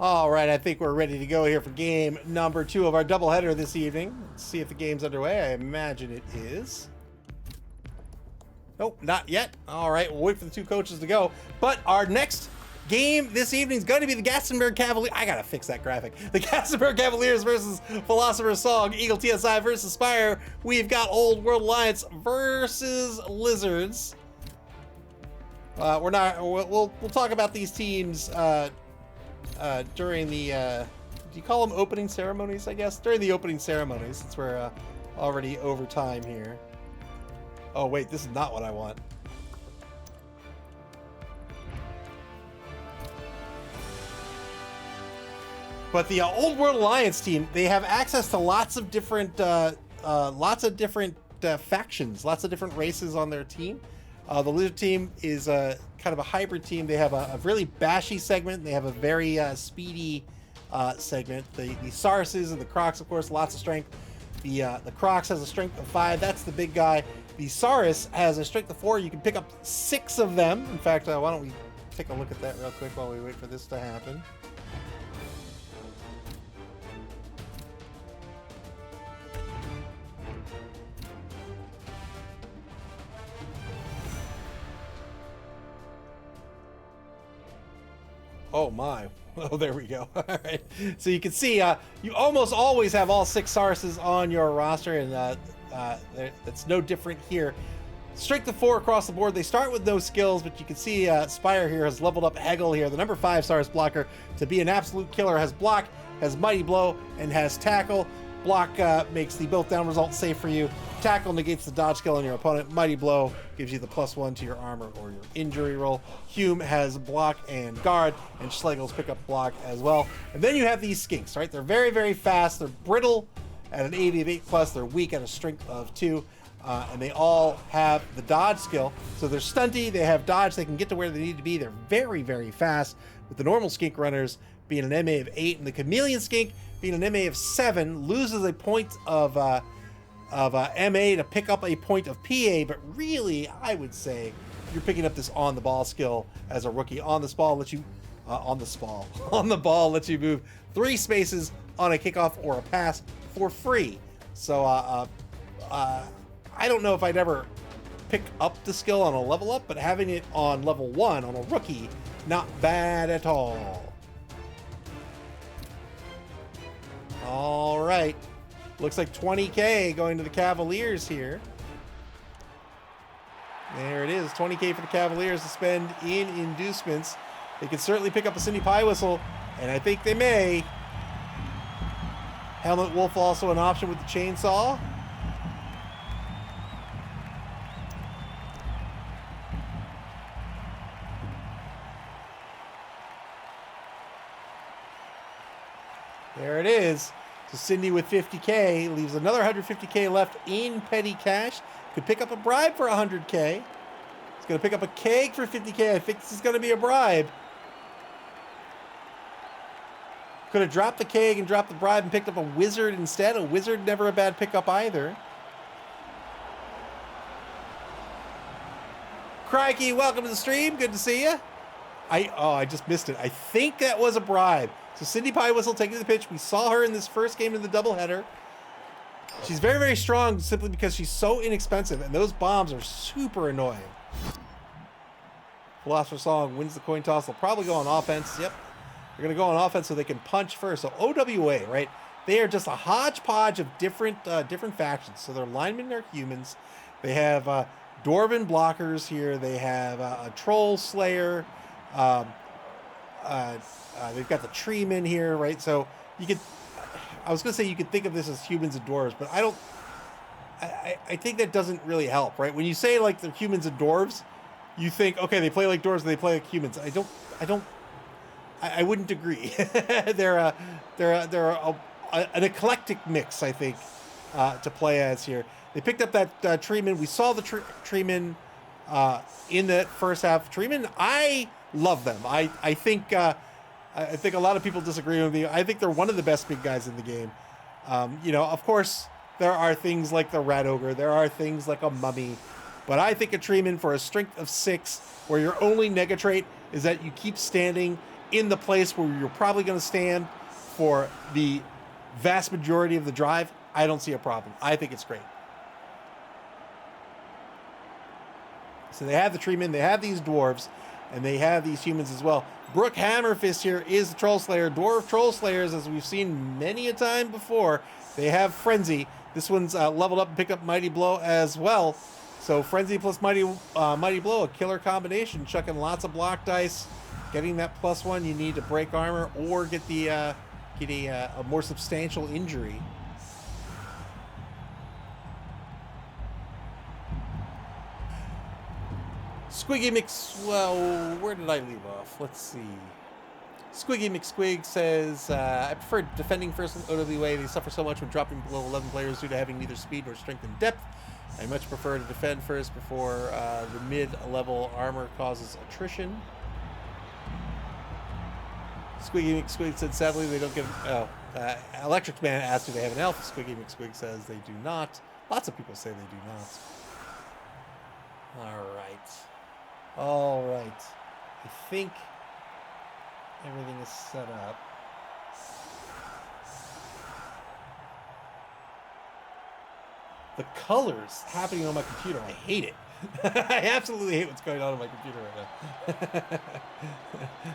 All right, I think we're ready to go here for game number 2 of our doubleheader this evening. Let's see if the game's underway. I imagine it is. Nope, not yet. All right, we'll wait for the 2 coaches to go. But our next game this evening is going to be the Gastonburg Cavaliers. I gotta fix that graphic. The Gastonburg Cavaliers versus Philosophers Song. Eagle TSI versus Spire. We've got Old World Alliance versus Lizards. We'll talk about these teams during the do you call them opening ceremonies? I guess during the opening ceremonies, since we're already over time here. Oh wait, this is not what I want. But the Old World Alliance team, they have access to lots of different factions, lots of different races on their team. The Lizard team is kind of a hybrid team. They have a really bashy segment. They have a very speedy segment. The Sarses and the Crocs, of course, lots of strength. The Crocs has a strength of 5. That's the big guy. The Saurus has a strength of 4. You can pick up 6 of them. In fact, why don't we take a look at that real quick while we wait for this to happen. Oh my. Oh, there we go. All right. So you can see you almost always have all 6 Sarses on your roster, and that's no different here. Strength of 4 across the board. They start with no skills, but you can see Spire here has leveled up Hegel here, the number 5 Sars blocker, to be an absolute killer. Has block, has mighty blow, and has tackle. Block makes the both down result safe for you. Tackle negates the dodge skill on your opponent. Mighty blow gives you the +1 to your armor or your injury roll. Hume has block and guard, and Schlegel's pick up block as well. And then you have these skinks, right? They're very, very fast. They're brittle at an AV of 8+. They're weak at a strength of 2. And they all have the dodge skill. So they're stunty, they have dodge, they can get to where they need to be. They're very, very fast, with the normal skink runners being an MA of 8, and the chameleon skink being an MA of 7, loses a point of MA to pick up a point of PA, but really, I would say you're picking up this on the ball skill as a rookie. On the ball lets you move 3 spaces on a kickoff or a pass for free. So I don't know if I'd ever pick up the skill on a level up, but having it on level 1 on a rookie, not bad at all. All right. Looks like 20K going to the Cavaliers here. There it is, 20K for the Cavaliers to spend in inducements. They can certainly pick up a Cindy Pie Whistle, and I think they may. Helmet Wolf also an option with the chainsaw. There it is. So Cindy with 50K leaves another 150K left in petty cash. Could pick up a bribe for 100K. He's going to pick up a keg for 50K. I think this is going to be a bribe. Could have dropped the keg and dropped the bribe and picked up a wizard instead. A wizard, never a bad pickup either. Crikey, welcome to the stream. Good to see you. I just missed it. I think that was a bribe. So Cindy Pie Whistle taking the pitch. We saw her in this first game in the doubleheader. She's very, very strong simply because she's so inexpensive, and those bombs are super annoying. Philosopher's Song wins the coin toss. They'll probably go on offense. Yep. They're going to go on offense so they can punch first. So OWA, right? They are just a hodgepodge of different factions. So their linemen are humans. They have Dwarven blockers here. They have a Troll Slayer. They've got the Treemen here, right? So you could, I was going to say you could think of this as humans and dwarves, but I think that doesn't really help, right? When you say like they're humans and dwarves, you think, okay, they play like dwarves and they play like humans. I wouldn't agree. They're an eclectic mix, I think, to play as here. They picked up that Treeman. We saw the Treeman in the first half. Treeman, I love them. I think a lot of people disagree with me. I think they're one of the best big guys in the game. Of course, there are things like the Rat Ogre. There are things like a Mummy. But I think a Treeman for a strength of 6, where your only nega trait is that you keep standing in the place where you're probably going to stand for the vast majority of the drive, I don't see a problem. I think it's great. So they have the treemen, they have these dwarves, and they have these humans as well. Brook Hammerfist here is the Troll Slayer. Dwarf Troll Slayers, as we've seen many a time before, they have Frenzy. This one's leveled up and picked up Mighty Blow as well. So Frenzy plus Mighty Blow, a killer combination. Chucking lots of block dice, getting that +1. You need to break armor or get a more substantial injury. Squiggy well, where did I leave off? Let's see. Squiggy McSquig says, I prefer defending first in OWA. They suffer so much when dropping below 11 players due to having neither speed nor strength and depth. I much prefer to defend first before the mid-level armor causes attrition. Squiggy McSquig said, sadly, they don't get... Electric Man asked, do they have an elf? Squiggy McSquig says they do not. Lots of people say they do not. All right. I think everything is set up. The colors happening on my computer, I hate it. I absolutely hate what's going on my computer right now.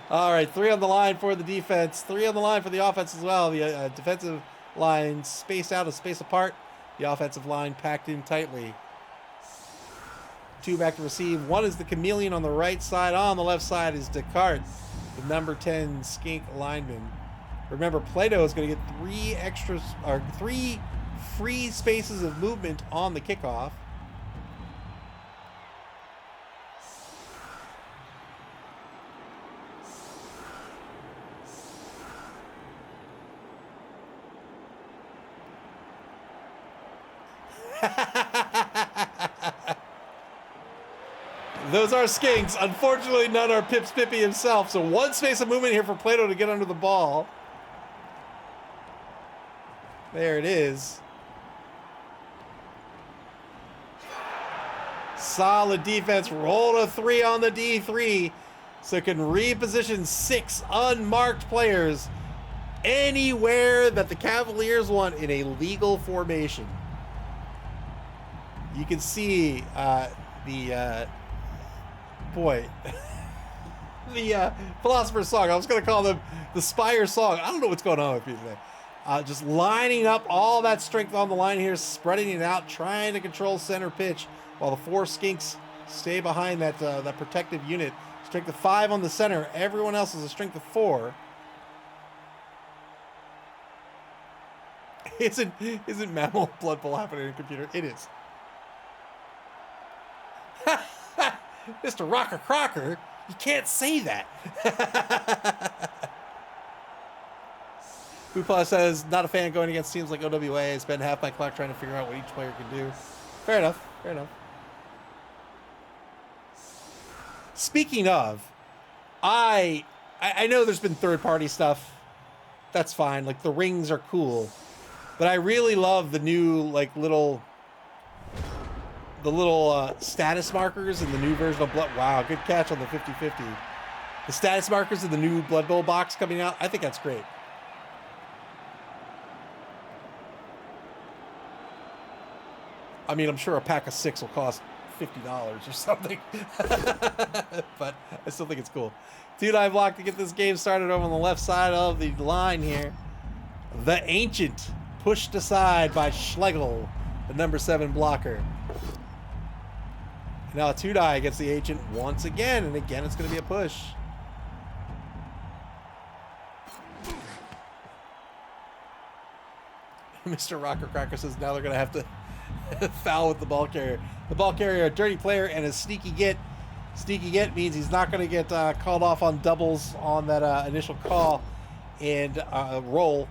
All right, 3 on the line for the defense, 3 on the line for the offense as well. The defensive line spaced out, a space apart. The offensive line packed in tightly. 2 back to receive. 1 is the Chameleon on the right side. On the left side is Descartes, the number 10 skink lineman. Remember, Plato is going to get 3 free spaces of movement on the kickoff. Those are skinks. Unfortunately, none are Pips Pippy himself. So 1 space of movement here for Plato to get under the ball. There it is. Solid defense. Rolled a 3 on the D3. So it can reposition 6 unmarked players anywhere that the Cavaliers want in a legal formation. You can see the Philosopher's Song. I was going to call them the Spire Song. I don't know what's going on with me today. Just lining up all that strength on the line here, spreading it out, trying to control center pitch while the 4 skinks stay behind that protective unit. Strength of 5 on the center. Everyone else is a strength of 4. Isn't MAML Blood Bowl happening in a computer? It is. Mr. Rocker Crocker, you can't say that. Boopla says, not a fan going against teams like OWA. I spend half my clock trying to figure out what each player can do. Fair enough. Fair enough. Speaking of, I know there's been third-party stuff. That's fine. Like, the rings are cool. But I really love the new, like, little status markers in the new version of Blood. Wow, good catch on the 50-50. The status markers in the new Blood Bowl box coming out. I think that's great. I mean, I'm sure a pack of 6 will cost $50 or something. But I still think it's cool. 2-9 block to get this game started over on the left side of the line here. The Ancient pushed aside by Schlegel, the number 7 blocker. Now a 2-die against the Ancient once again, and again it's going to be a push. Mr. Rocker Cracker says now they're going to have to foul with the ball carrier. The ball carrier, a dirty player, and a sneaky get. Sneaky get means he's not going to get called off on doubles on that initial call and roll.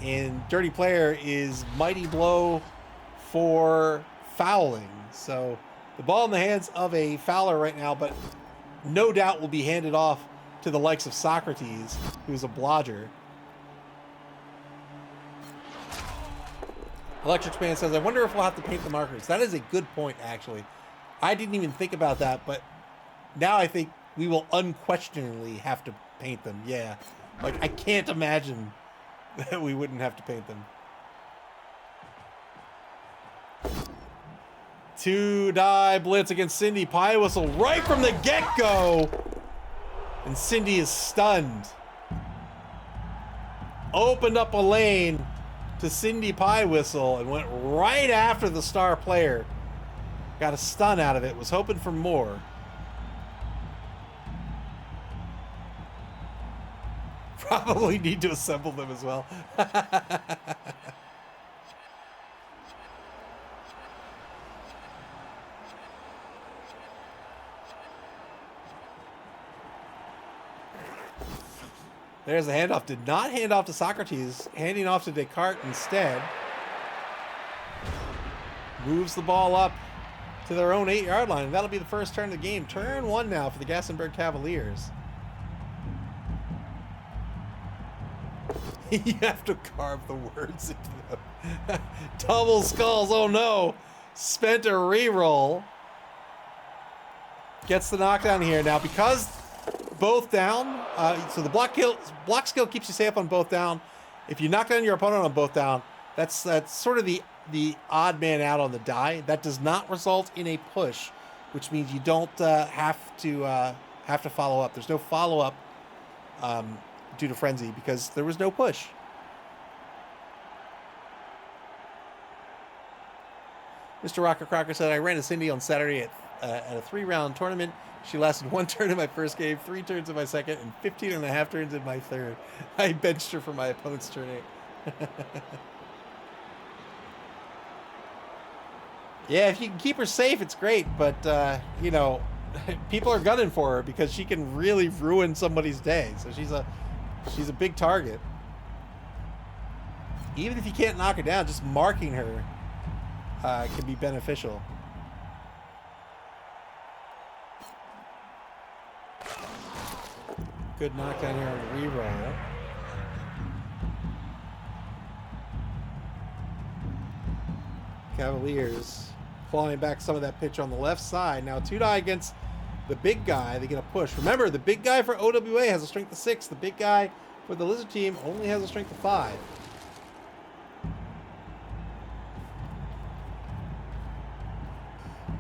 And dirty player is Mighty Blow for fouling. So the ball in the hands of a fouler right now, but no doubt will be handed off to the likes of Socrates, who's a blodger. Electric Man says, I wonder if we'll have to paint the markers. That is a good point, actually. I didn't even think about that, but now I think we will unquestioningly have to paint them. Yeah. Like, I can't imagine that we wouldn't have to paint them. 2-die blitz against Cindy. Pie whistle right from the get-go. And Cindy is stunned. Opened up a lane to Cindy Pie Whistle and went right after the star player. Got a stun out of it. Was hoping for more. Probably need to assemble them as well. There's a handoff. Did not hand off to Socrates. Handing off to Descartes instead. Moves the ball up to their own 8-yard line. And that'll be the first turn of the game. Turn 1 now for the Gastonburg Cavaliers. You have to carve the words into them. Double skulls. Oh no. Spent a reroll. Gets the knockdown here. Now, because both down, so the block skill keeps you safe on both down. If you knock down your opponent on both down, that's sort of the odd man out on the die. That does not result in a push, which means you don't have to follow up. There's no follow up due to frenzy because there was no push. Mr. Rocker Crocker said, I ran a Cindy on Saturday at a 3-round tournament. She lasted 1 turn in my first game, 3 turns in my second, and 15 and a half turns in my third. I benched her for my opponent's turn 8. Yeah, if you can keep her safe, it's great. But, you know, people are gunning for her because she can really ruin somebody's day. So she's a big target. Even if you can't knock her down, just marking her can be beneficial. Good knockdown here on the reroll. Cavaliers clawing back some of that pitch on the left side. Now 2-die against the big guy. They get a push. Remember, the big guy for OWA has a strength of 6. The big guy for the Lizard team only has a strength of 5.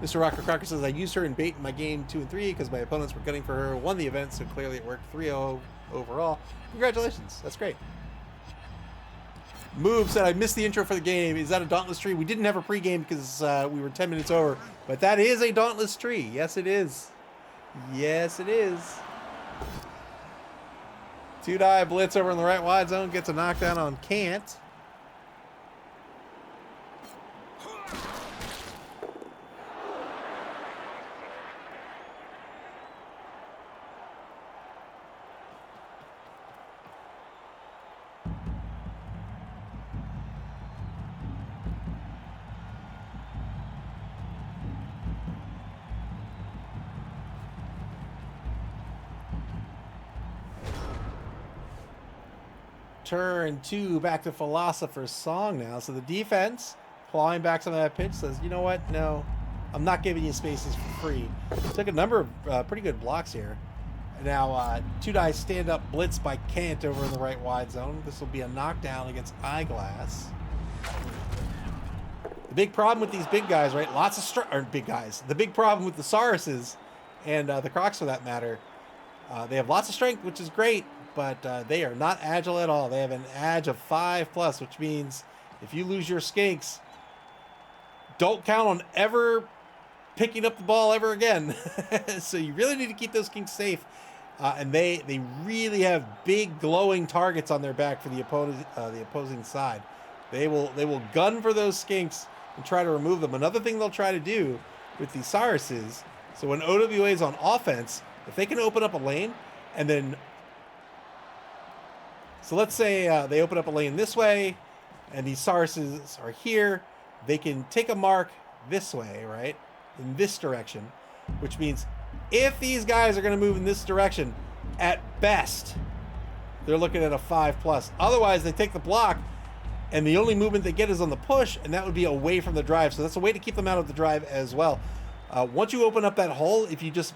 Mr. Rocker Crocker says, I used her in bait in my game 2 and 3 because my opponents were gunning for her, won the event, so clearly it worked. 3-0 overall. Congratulations. That's great. Move said, I missed the intro for the game. Is that a Dauntless tree? We didn't have a pregame because we were 10 minutes over, but that is a Dauntless tree. Yes, it is. Yes, it is. 2-die blitz over in the right wide zone. Gets a knockdown on Can't. Turn 2 back to Philosopher's Song now. So the defense, clawing back some of that pitch, says, you know what? No, I'm not giving you spaces for free. Took a number of pretty good blocks here. Now 2-die stand-up blitz by Kant over in the right wide zone. This will be a knockdown against Eyeglass. The big problem with these big guys, right? Lots of big guys. The big problem with the Sauruses and the Crocs for that matter, they have lots of strength, which is great. But they are not agile at all. They have an edge of 5+, which means if you lose your skinks, don't count on ever picking up the ball ever again. So you really need to keep those skinks safe. And they really have big glowing targets on their back for the opposing side. They will gun for those skinks and try to remove them. Another thing they'll try to do with the Sauruses, so when OWA is on offense, if they can open up a lane and then... So let's say they open up a lane this way, and these Sauruses are here. They can take a mark this way, right? In this direction, which means if these guys are going to move in this direction, at best, they're looking at a 5+. Otherwise, they take the block, and the only movement they get is on the push, and that would be away from the drive. So that's a way to keep them out of the drive as well. Once you open up that hole, if you just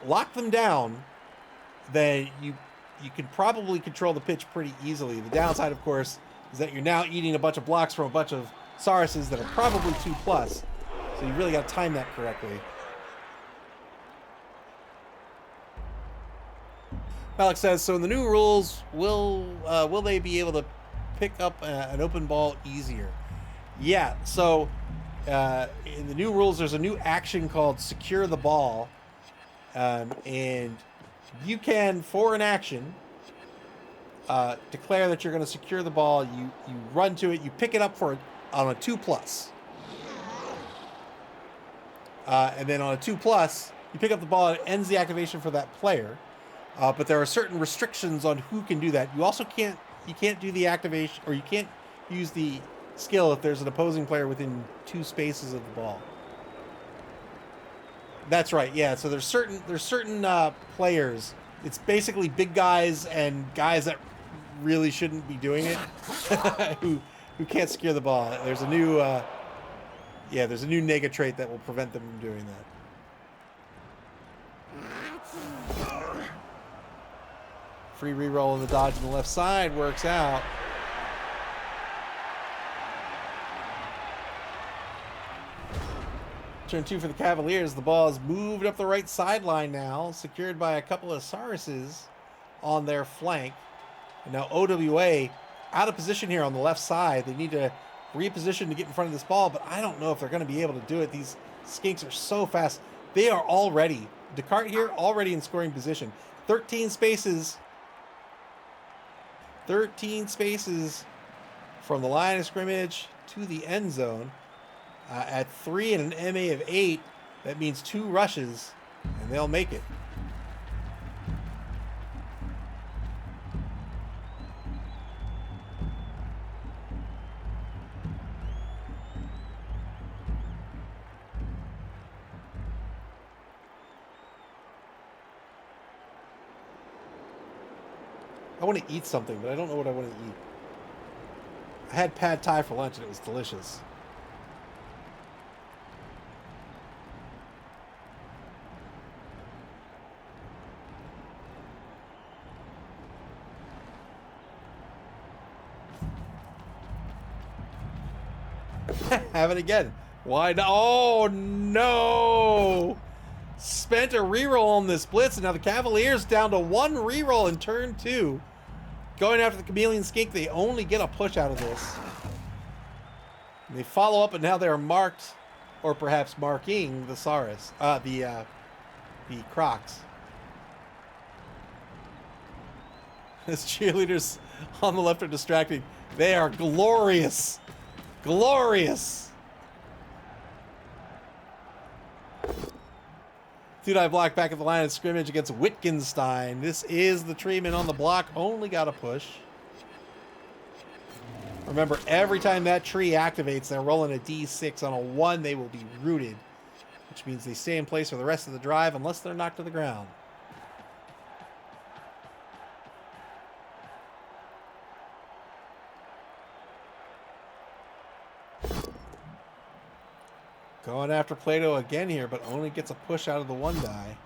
lock them down, then you you can probably control the pitch pretty easily. The downside, of course, is that you're now eating a bunch of blocks from a bunch of Sauruses that are probably 2+. So you really got to time that correctly. Alex says, so in the new rules, will they be able to pick up an open ball easier? Yeah, so in the new rules, there's a new action called Secure the Ball. And you can, for an action, declare that you're going to secure the ball. You run to it, you pick it up on a 2+. And then on a 2+, you pick up the ball, it ends the activation for that player. But there are certain restrictions on who can do that. You also can't do the activation, or you can't use the skill if there's an opposing player within 2 spaces of the ball. That's right, yeah. So there's certain players. It's basically big guys and guys that really shouldn't be doing it who can't secure the ball. There's a new nega trait that will prevent them from doing that. Free reroll on the dodge on the left side works out. Turn 2 for the Cavaliers. The ball is moved up the right sideline now, secured by a couple of Sauruses on their flank. And now OWA out of position here on the left side. They need to reposition to get in front of this ball, but I don't know if they're going to be able to do it. These skinks are so fast. They are already, Descartes here, already in scoring position. 13 spaces from the line of scrimmage to the end zone. At 3 and an MA of 8, that means 2 rushes, and they'll make it. I want to eat something, but I don't know what I want to eat. I had pad thai for lunch, and it was delicious. Have it again. Why not? Oh, no. Spent a reroll on this blitz, and now the Cavaliers down to 1 reroll in turn 2. Going after the Chameleon Skink, they only get a push out of this. And they follow up, and now they're marked, or perhaps marking the Saurus, the Crocs. As cheerleaders on the left are distracting, they are glorious. Glorious. 2-9 block back at the line of scrimmage against Wittgenstein. This is the treatment on the block. Only got a push. Remember, every time that tree activates, they're rolling a D6. On a 1, they will be rooted, which means they stay in place for the rest of the drive unless they're knocked to the ground. Going after Plato again here, but only gets a push out of the 1 die.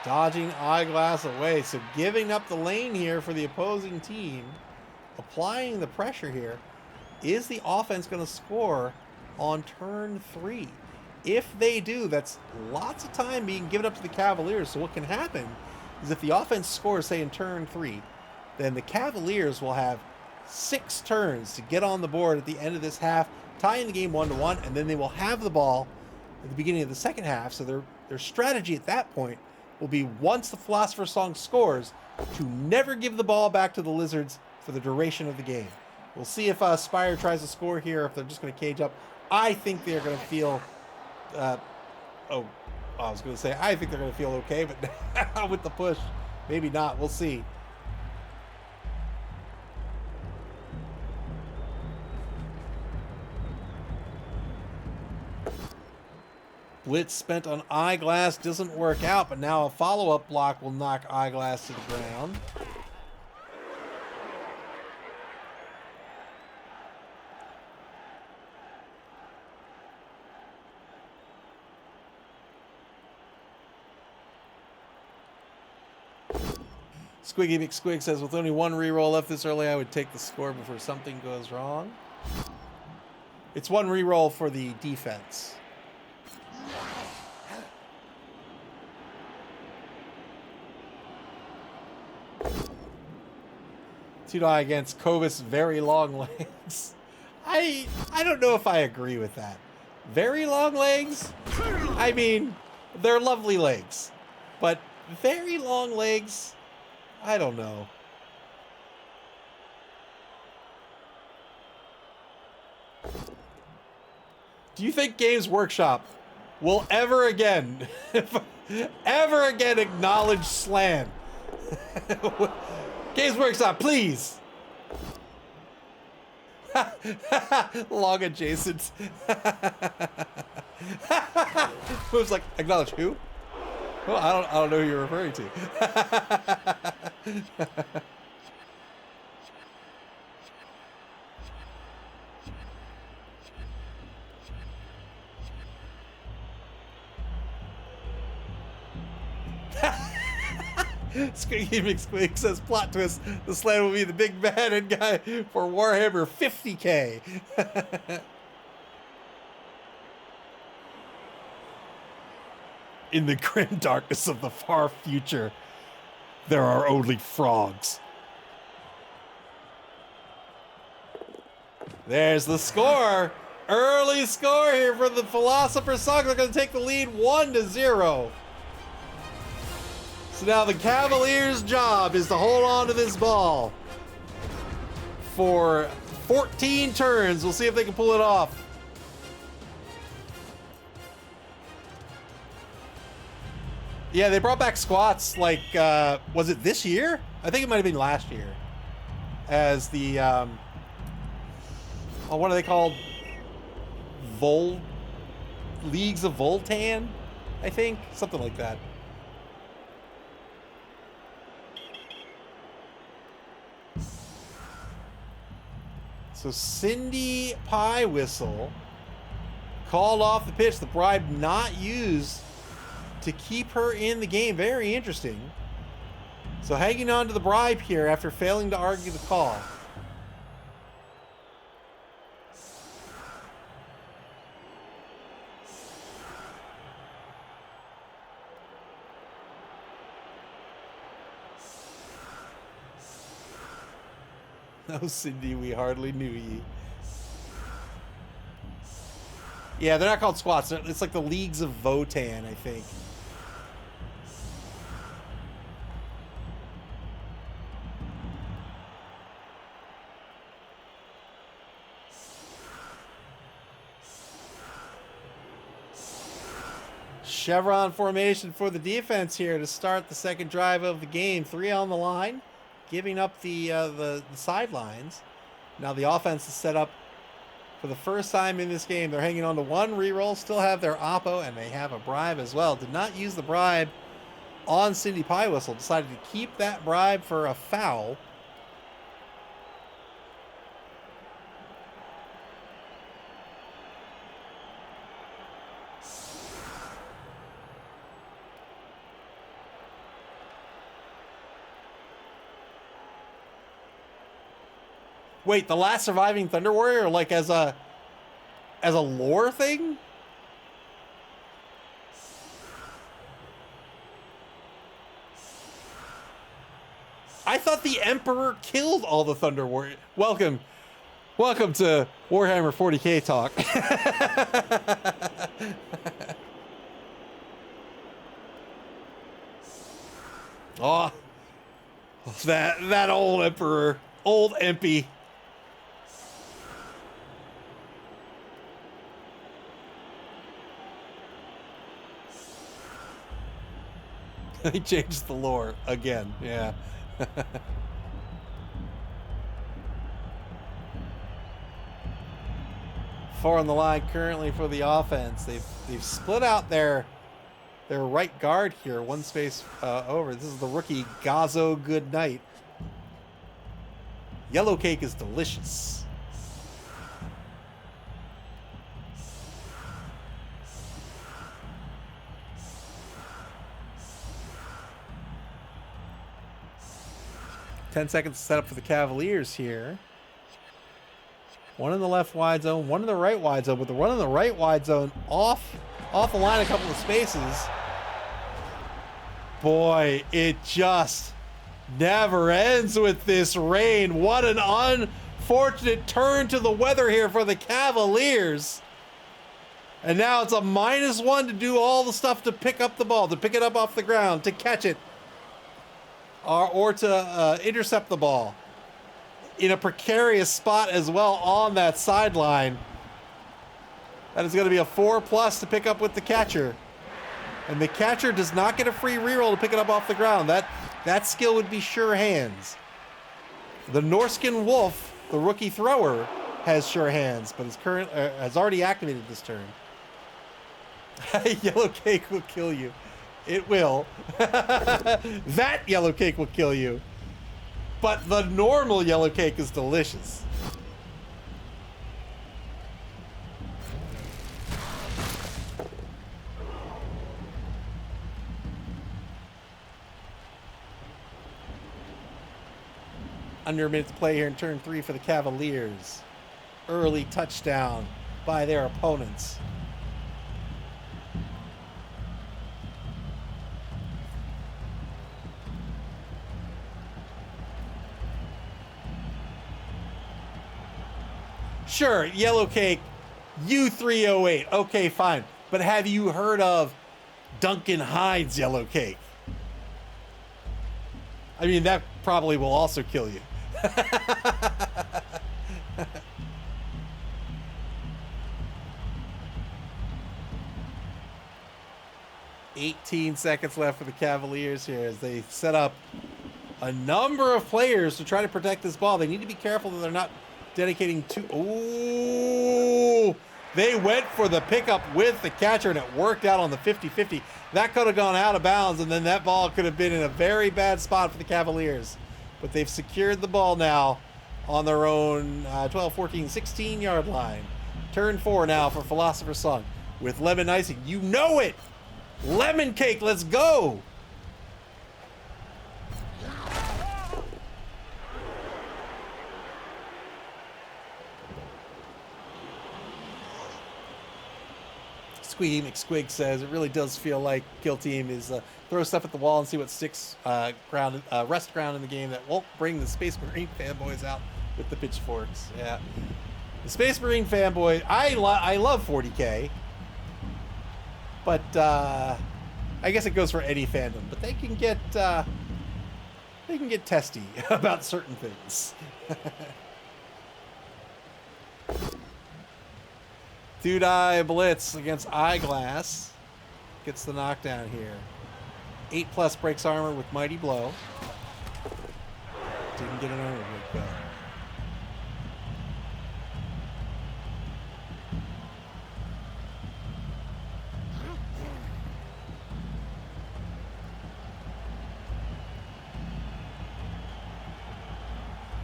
Dodging Eyeglass away, so giving up the lane here for the opposing team, applying the pressure here. Is the offense going to score on turn 3? If they do, that's lots of time being given up to the Cavaliers. So what can happen is if the offense scores, say, in turn 3, then the Cavaliers will have 6 turns to get on the board at the end of this half, tying the game 1-1, and then they will have the ball at the beginning of the second half. So their strategy at that point will be, once the Philosopher's Song scores, to never give the ball back to the Lizards for the duration of the game. We'll see if Spire tries to score here, if they're just going to cage up. I think they're going to feel... I was going to say, I think they're going to feel okay, but with the push, maybe not. We'll see. Blitz spent on Eyeglass doesn't work out, but now a follow-up block will knock Eyeglass to the ground. Squiggy McSquig says, with only one reroll left this early, I would take the score before something goes wrong. It's one reroll for the defense. Two die against Kovas' very long legs. I don't know if I agree with that. Very long legs? I mean, they're lovely legs. But very long legs? I don't know. Do you think Games Workshop will ever again acknowledge slam? Games Workshop, please. Long adjacent. Who's like, acknowledge who? Well, I don't know who you're referring to. Squeaky McSqueak says, plot twist, the slam will be the big bad guy for Warhammer 50K. In the grim darkness of the far future, there are only frogs. There's the score. Early score here for the Philosophers. They're going to take the lead 1-0. So now the Cavaliers' job is to hold on to this ball for 14 turns. We'll see if they can pull it off. Yeah, they brought back squats like, was it this year? I think it might have been last year. As the, what are they called? Leagues of Voltan, I think? Something like that. So Cindy Pie Whistle called off the pitch. The bribe not used to keep her in the game. Very interesting. So hanging on to the bribe here after failing to argue the call. Oh, Cindy, we hardly knew ye. Yeah, they're not called squats. It's like the Leagues of Votan, I think. Chevron formation for the defense here to start the second drive of the game. 3 on the line, giving up the sidelines. Now the offense is set up for the first time in this game. They're hanging on to one reroll, still have their oppo, and they have a bribe as well. Did not use the bribe on Cindy Pie Whistle. Decided to keep that bribe for a foul. Wait, the last surviving Thunder Warrior, like as a lore thing? I thought the Emperor killed all the Thunder Warriors. Welcome to Warhammer 40K talk. Oh, that old Emperor, old Empy. He changed the lore again. Yeah. 4 on the line currently for the offense. They've split out their right guard here, one space over. This is the rookie Gazo Goodnight. Yellow cake is delicious. 10 seconds to set up for the Cavaliers here. One in the left wide zone, one in the right wide zone, but the one in the right wide zone off the line a couple of spaces. Boy, it just never ends with this rain. What an unfortunate turn to the weather here for the Cavaliers. And now it's a -1 to do all the stuff to pick up the ball, to pick it up off the ground, to catch it, or to intercept the ball. In a precarious spot as well on that sideline. That is going to be a 4+ to pick up with the catcher. And the catcher does not get a free reroll to pick it up off the ground. That skill would be sure hands. The Norskin Wolf, the rookie thrower, has sure hands, but has already activated this turn. Yellow cake will kill you. It will. That yellow cake will kill you. But the normal yellow cake is delicious. Under a minute to play here in turn 3 for the Cavaliers. Early touchdown by their opponents. Sure, yellow cake, U308. Okay, fine. But have you heard of Duncan Hyde's yellow cake? I mean, that probably will also kill you. 18 seconds left for the Cavaliers here as they set up a number of players to try to protect this ball. They need to be careful that they're not dedicating too... Ooh! They went for the pickup with the catcher, and it worked out on the 50-50. That could have gone out of bounds, and then that ball could have been in a very bad spot for the Cavaliers. But they've secured the ball now on their own 12, 14, 16-yard line. Turn 4 now for Philosopher's Song with lemon icing. You know it! Lemon cake, let's go! Squeaky McSquig says it really does feel like Kill Team is throw stuff at the wall and see what sticks rest ground in the game that won't bring the Space Marine fanboys out with the pitchforks. Yeah, the Space Marine fanboy. I love 40K, but I guess it goes for any fandom. But they can get testy about certain things. Dude-Eye Blitz against Eyeglass. Gets the knockdown here. 8+ breaks armor with Mighty Blow. Didn't get an armor break though.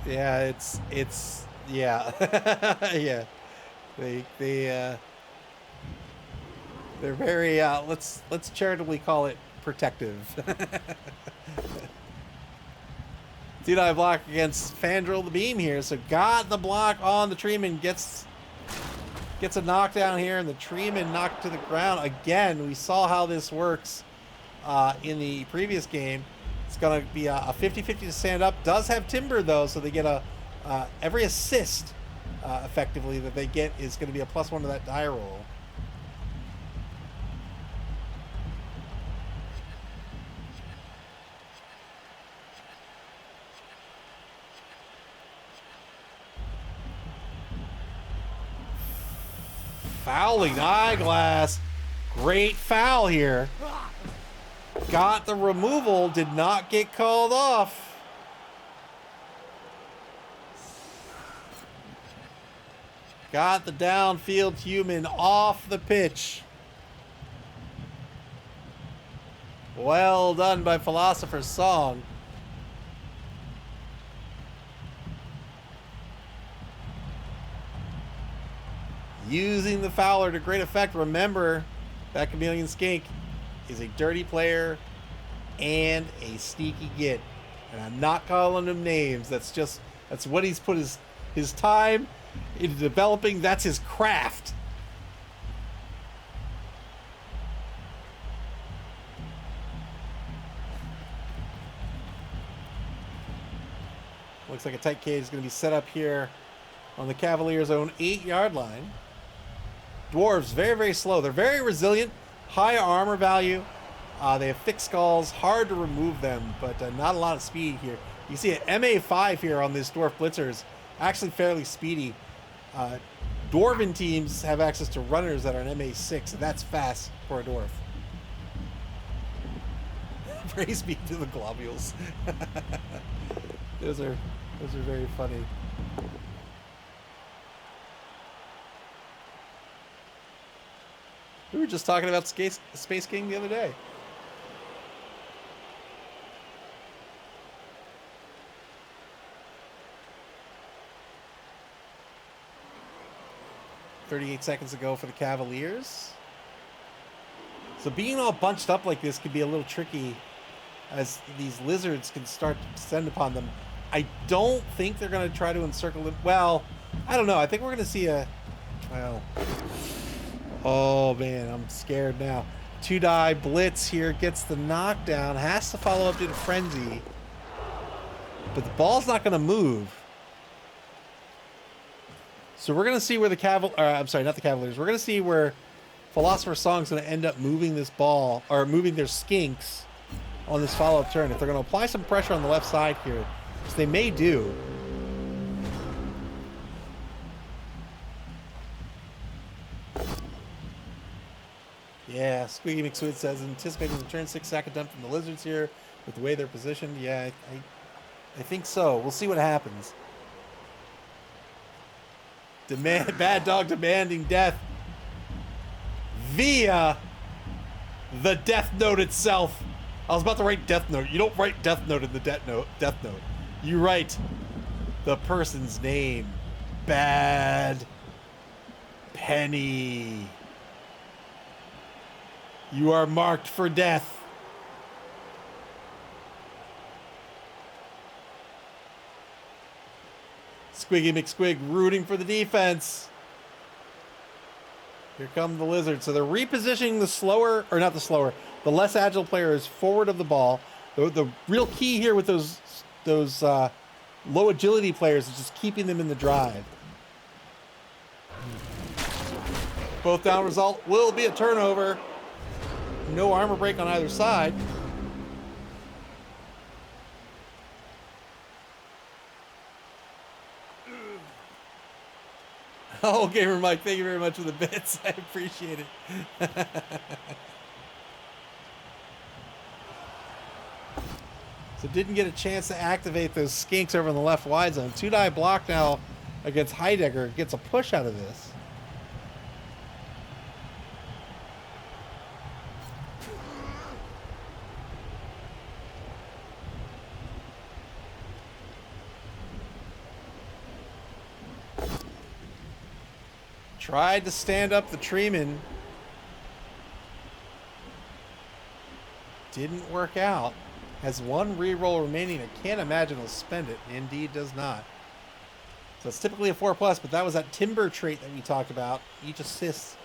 Yeah, it's yeah. Yeah. They're very let's charitably call it protective. Dude-Eye block against Fandril the Beam here, so got the block on the Treeman, gets a knockdown here, and the Treeman knocked to the ground again. We saw how this works in the previous game. It's gonna be a 50-50 to stand up. Does have timber though, so they get a every assist effectively that they get is going to be a +1 to that die roll. Fouling Eyeglass. Great foul here. Got the removal, did not get called off. Got the downfield human off the pitch. Well done by Philosopher's Song. Using the fouler to great effect. Remember, that Chameleon Skink is a dirty player and a sneaky git. And I'm not calling him names. That's what he's put his time into developing. That's his craft. Looks like a tight cage is going to be set up here on the Cavaliers' own 8-yard line. Dwarves, very, very slow. They're very resilient, high armor value. They have thick skulls, hard to remove them, but not a lot of speed here. You see an MA5 here on this Dwarf Blitzers, actually fairly speedy. Dwarven teams have access to runners that are an MA6, and that's fast for a Dwarf. Praise be to the globules. Those are very funny. We were just talking about Space King the other day. "38 seconds ago for the Cavaliers." So being all bunched up like this can be a little tricky, as these lizards can start to descend upon them. I don't think they're going to try to encircle it. Well, I don't know. I think we're going to see a... Well... Oh, man, I'm scared now. 2-die blitz here, gets the knockdown, has to follow up to the frenzy. But the ball's not going to move. So we're going to see where the I'm sorry, not the Cavaliers. We're going to see where Philosopher's Song's going to end up moving this ball, or moving their skinks on this follow-up turn. If they're going to apply some pressure on the left side here, which they may do. Yeah, Squeaky McSweet says, anticipating the turn 6 sack attempt from the Lizards here with the way they're positioned. Yeah, I think so. We'll see what happens. Bad dog demanding death via the Death Note itself. I was about to write Death Note. You don't write Death Note in the Death Note. You write the person's name. Bad Penny. You are marked for death. Squiggy McSquig rooting for the defense. Here come the Lizards. So they're repositioning the less agile players forward of the ball. The real key here with those low agility players is just keeping them in the drive. Both down result will be a turnover. No armor break on either side. Oh, Gamer Mike, thank you very much for the bits. I appreciate it. So didn't get a chance to activate those skinks over in the left wide zone. 2-die block now against Heidegger. Gets a push out of this. Tried to stand up the Treeman. Didn't work out. Has one reroll remaining. I can't imagine he'll spend it. Indeed does not. So it's typically a 4+, but that was that timber trait that we talked about. Each assist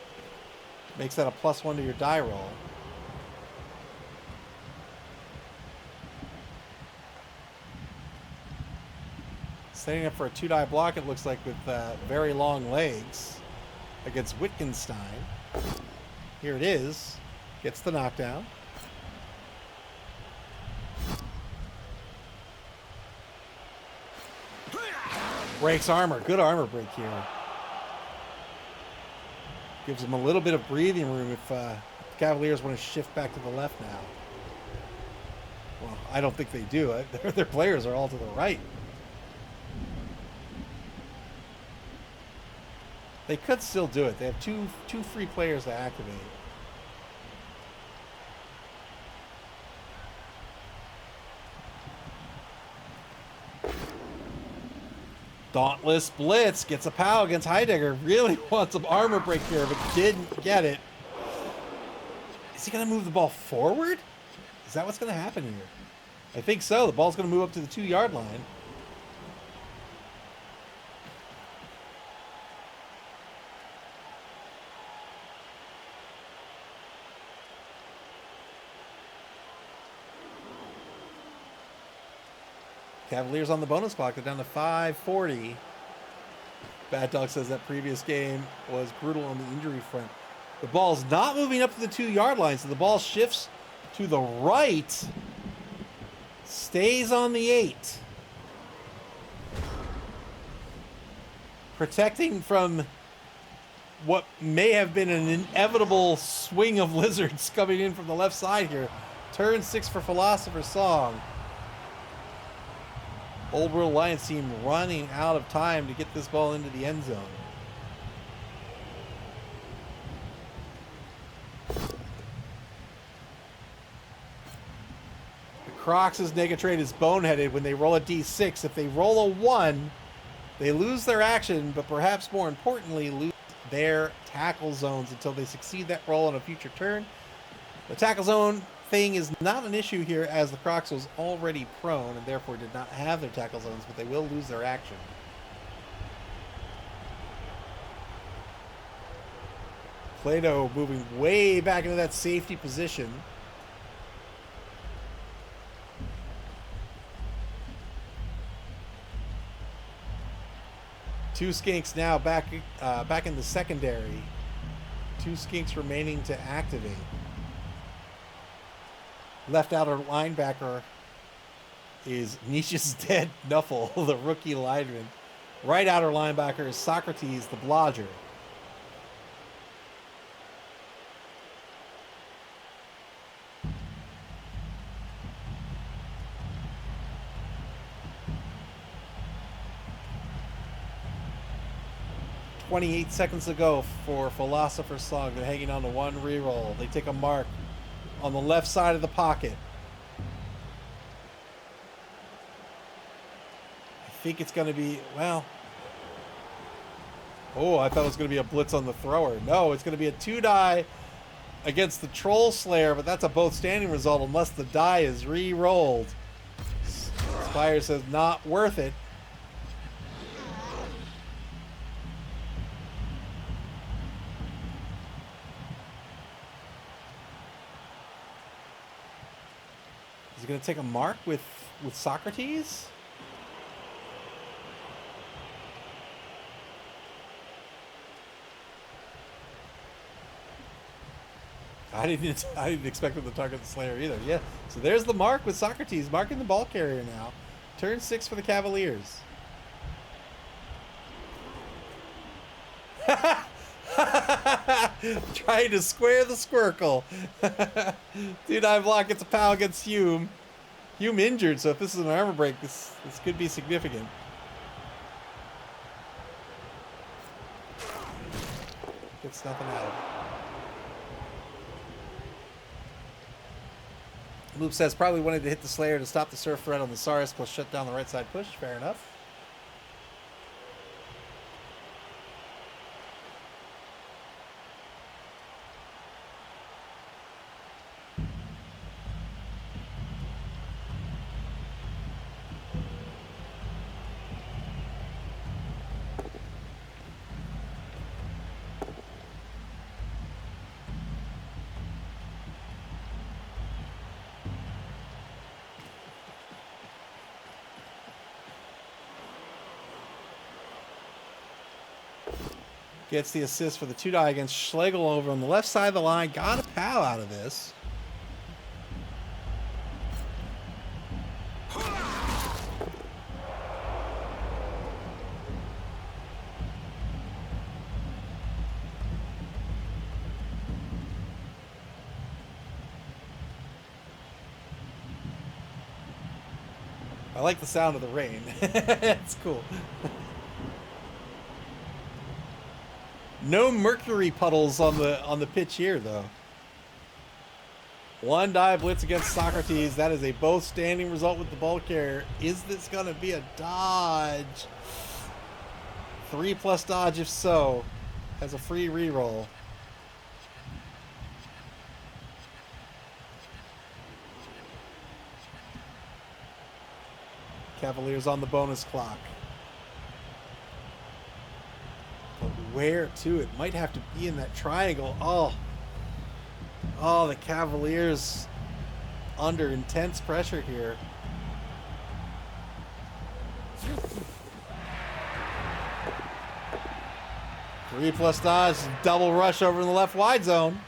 makes that a +1 to your die roll. Setting up for a 2-die block, it looks like, with very long legs against Wittgenstein. Here it is. Gets the knockdown. Breaks armor. Good armor break here. Gives them a little bit of breathing room if the Cavaliers want to shift back to the left now. Well, I don't think they do. Their players are all to the right. They could still do it. They have two free players to activate. Dauntless Blitz gets a POW against Heidegger. Really wants some armor break here, but didn't get it. Is he going to move the ball forward? Is that what's going to happen here? I think so. The ball's going to move up to the 2-yard line. Cavaliers on the bonus clock. They're down to 5:40. Bad Dog says that previous game was brutal on the injury front. The ball's not moving up to the 2-yard line, so the ball shifts to the right. Stays on the 8. Protecting from what may have been an inevitable swing of lizards coming in from the left side here. Turn 6 for Philosopher's Song. Old World Lions team running out of time to get this ball into the end zone. The Crocs' Negatrade is boneheaded when they roll a D6. If they roll a 1, they lose their action, but perhaps more importantly, lose their tackle zones until they succeed that roll on a future turn. The tackle zone thing is not an issue here, as the Crocs was already prone and therefore did not have their tackle zones, but they will lose their action. Plato moving way back into that safety position. Two Skinks now back in the secondary. Two Skinks remaining to activate. Left outer linebacker is Nietzsche's dead Nuffle, the rookie lineman. Right outer linebacker is Socrates, the blodger. .28 seconds to go for Philosopher's Song. They're hanging on to one reroll. They take a mark on the left side of the pocket. I think it's going to be, well... Oh, I thought it was going to be a blitz on the thrower. No, it's going to be a 2-die against the Troll Slayer, but that's a both standing result unless the die is re-rolled. Spire says not worth it. Is he going to take a mark with Socrates? I didn't expect him to target the Slayer either. Yeah, so there's the mark with Socrates, marking the ball carrier now. Turn 6 for the Cavaliers. Trying to square the squircle. 2-9 block gets a pal against Hume. Hume injured, so if this is an armor break, this could be significant. Gets nothing out of it. Loop says probably wanted to hit the Slayer to stop the surf threat on the Saurus plus shut down the right side push. Fair enough. Gets the assist for the 2-die against Schlegel over on the left side of the line. Got a POW out of this. I like the sound of the rain. It's cool. No mercury puddles on the pitch here, though. 1-die blitz against Socrates. That is a both standing result with the ball carrier. Is this going to be a dodge? 3+ dodge if so. Has a free reroll. Cavaliers on the bonus clock. But where to? It might have to be in that triangle. Oh, the Cavaliers under intense pressure here. Three plus dodge, double rush over in the left wide zone.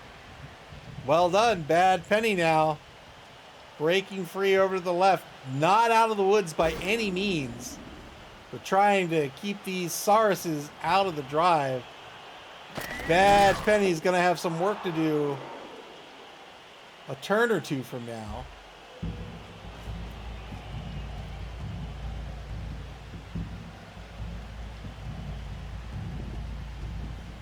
Well done, Bad Penny now. Breaking free over to the left. Not out of the woods by any means, but trying to keep these Sauruses out of the drive. Bad Penny's going to have some work to do a turn or two from now.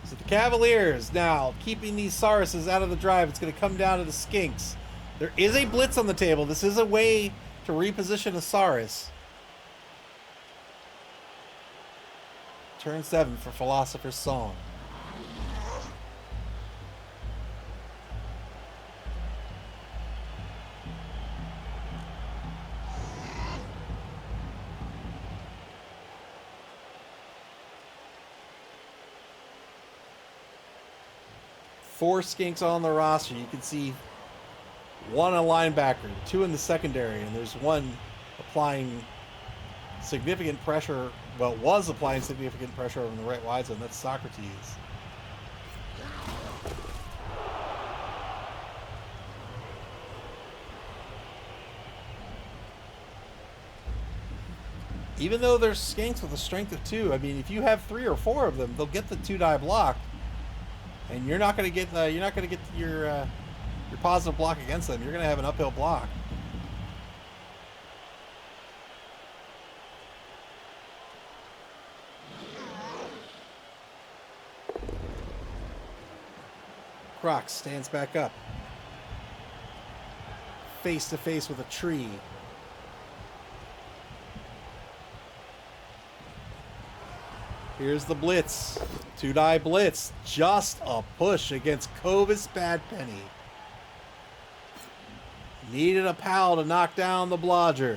So the Cavaliers now keeping these Sauruses out of the drive. It's going to come down to the Skinks. There is a blitz on the table. This is a way to reposition a Saurus. Turn 7 for Philosopher's Song. Four Skinks on the roster. You can see one a linebacker, two in the secondary, and there's one applying significant pressure, well, was applying significant pressure over in the right wide zone. That's Socrates. Even though there's Skinks with a strength of 2, I mean, if you have 3 or 4 of them, they'll get the 2-die block, and you're not going to get your positive block against them. You're going to have an uphill block. Crocs stands back up. Face to face with a tree. Here's the blitz. 2-die blitz. Just a push against Covis Bad Penny. Needed a pal to knock down the blodger.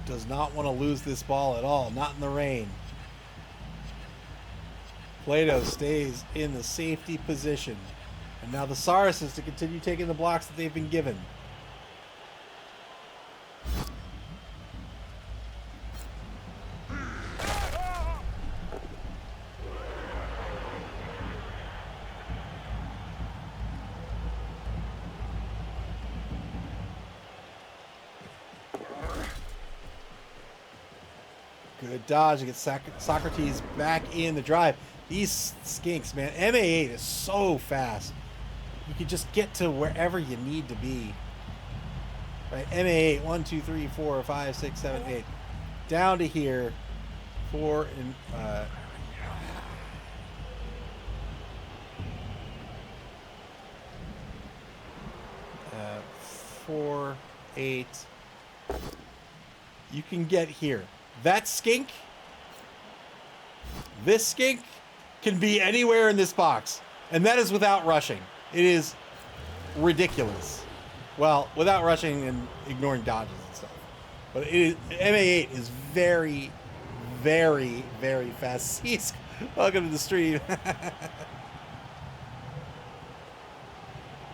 Does not want to lose this ball at all. Not in the rain. Plato stays in the safety position. And now the Sauruses to continue taking the blocks that they've been given. Good dodge to get Socrates back in the drive. These Skinks, man. MA8 is so fast. You can just get to wherever you need to be. Right, MA8, 1, 2, 3, 4, 5, 6, 7, 8. Down to here. 4 and 4, 8. You can get here. That Skink, this Skink can be anywhere in this box. And that is without rushing. It is ridiculous. Well, without rushing and ignoring dodges and stuff. But it is, MA8 is very, very, very fast. Cease. Welcome to the stream.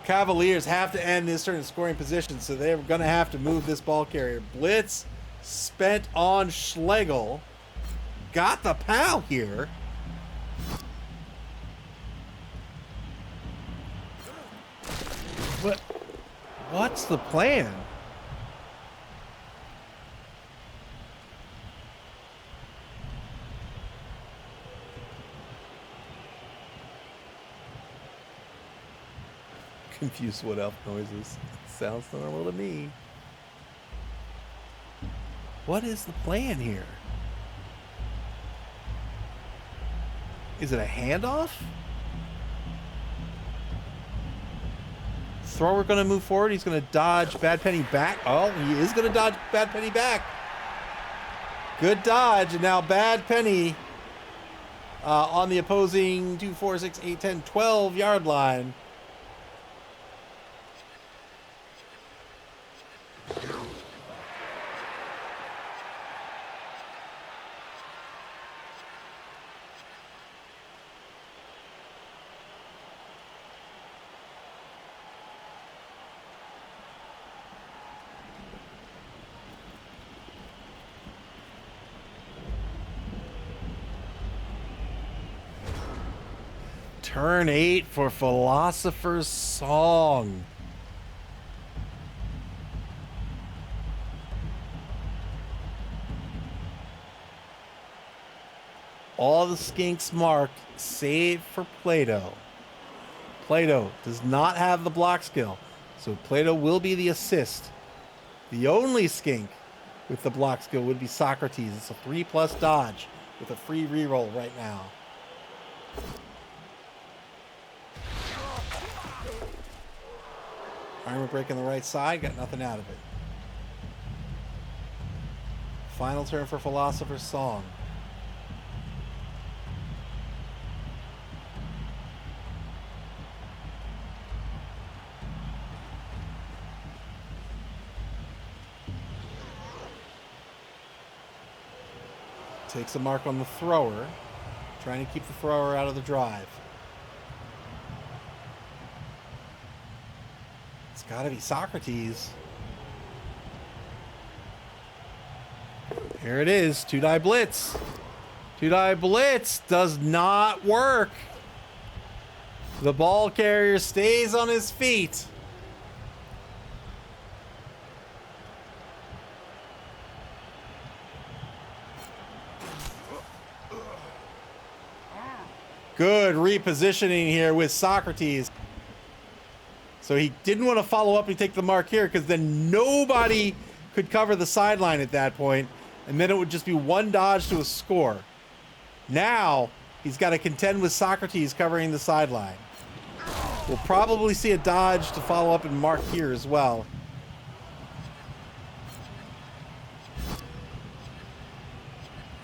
Cavaliers have to end this turn in scoring position, so they're going to have to move this ball carrier. Blitz spent on Schlegel. Got the pal here. What's the plan? Confused what elf noises. Sounds normal to me. What is the plan here? Is it a handoff? thrower going to move forward? He's going to dodge Bad Penny back. Oh, he is going to dodge Bad Penny back. Good dodge. And now Bad Penny on the opposing 2, 4, 6, 8, 10, 12 yard line. Turn 8 for Philosopher's Song. All the skinks marked, save for Plato. Plato does not have the block skill, so Plato will be the assist. The only skink with the block skill would be Socrates. It's a 3+ dodge with a free reroll right now. Armor break on the right side, got nothing out of it. Final turn for Philosopher's Song. Takes a mark on the thrower, trying to keep the thrower out of the drive. It's got to be Socrates. Here it is, 2-die blitz. 2-die blitz does not work. The ball carrier stays on his feet. Good repositioning here with Socrates. So he didn't want to follow up and take the mark here because then nobody could cover the sideline at that point, and then it would just be one dodge to a score. Now he's got to contend with Socrates covering the sideline. We'll probably see a dodge to follow up and mark here as well.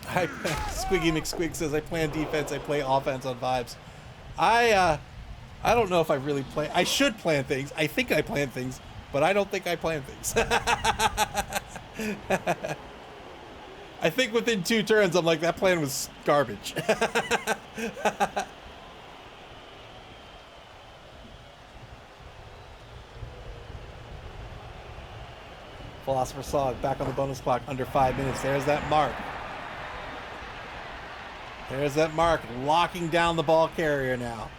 Squiggy McSquig says, I plan defense, I play offense on vibes. I don't know if I really plan. I should plan things. I think I plan things, but I don't think I plan things. I think within 2 turns, I'm like, that plan was garbage. Philosopher's Song back on the bonus clock, under 5 minutes. There's that mark. There's that mark, locking down the ball carrier now.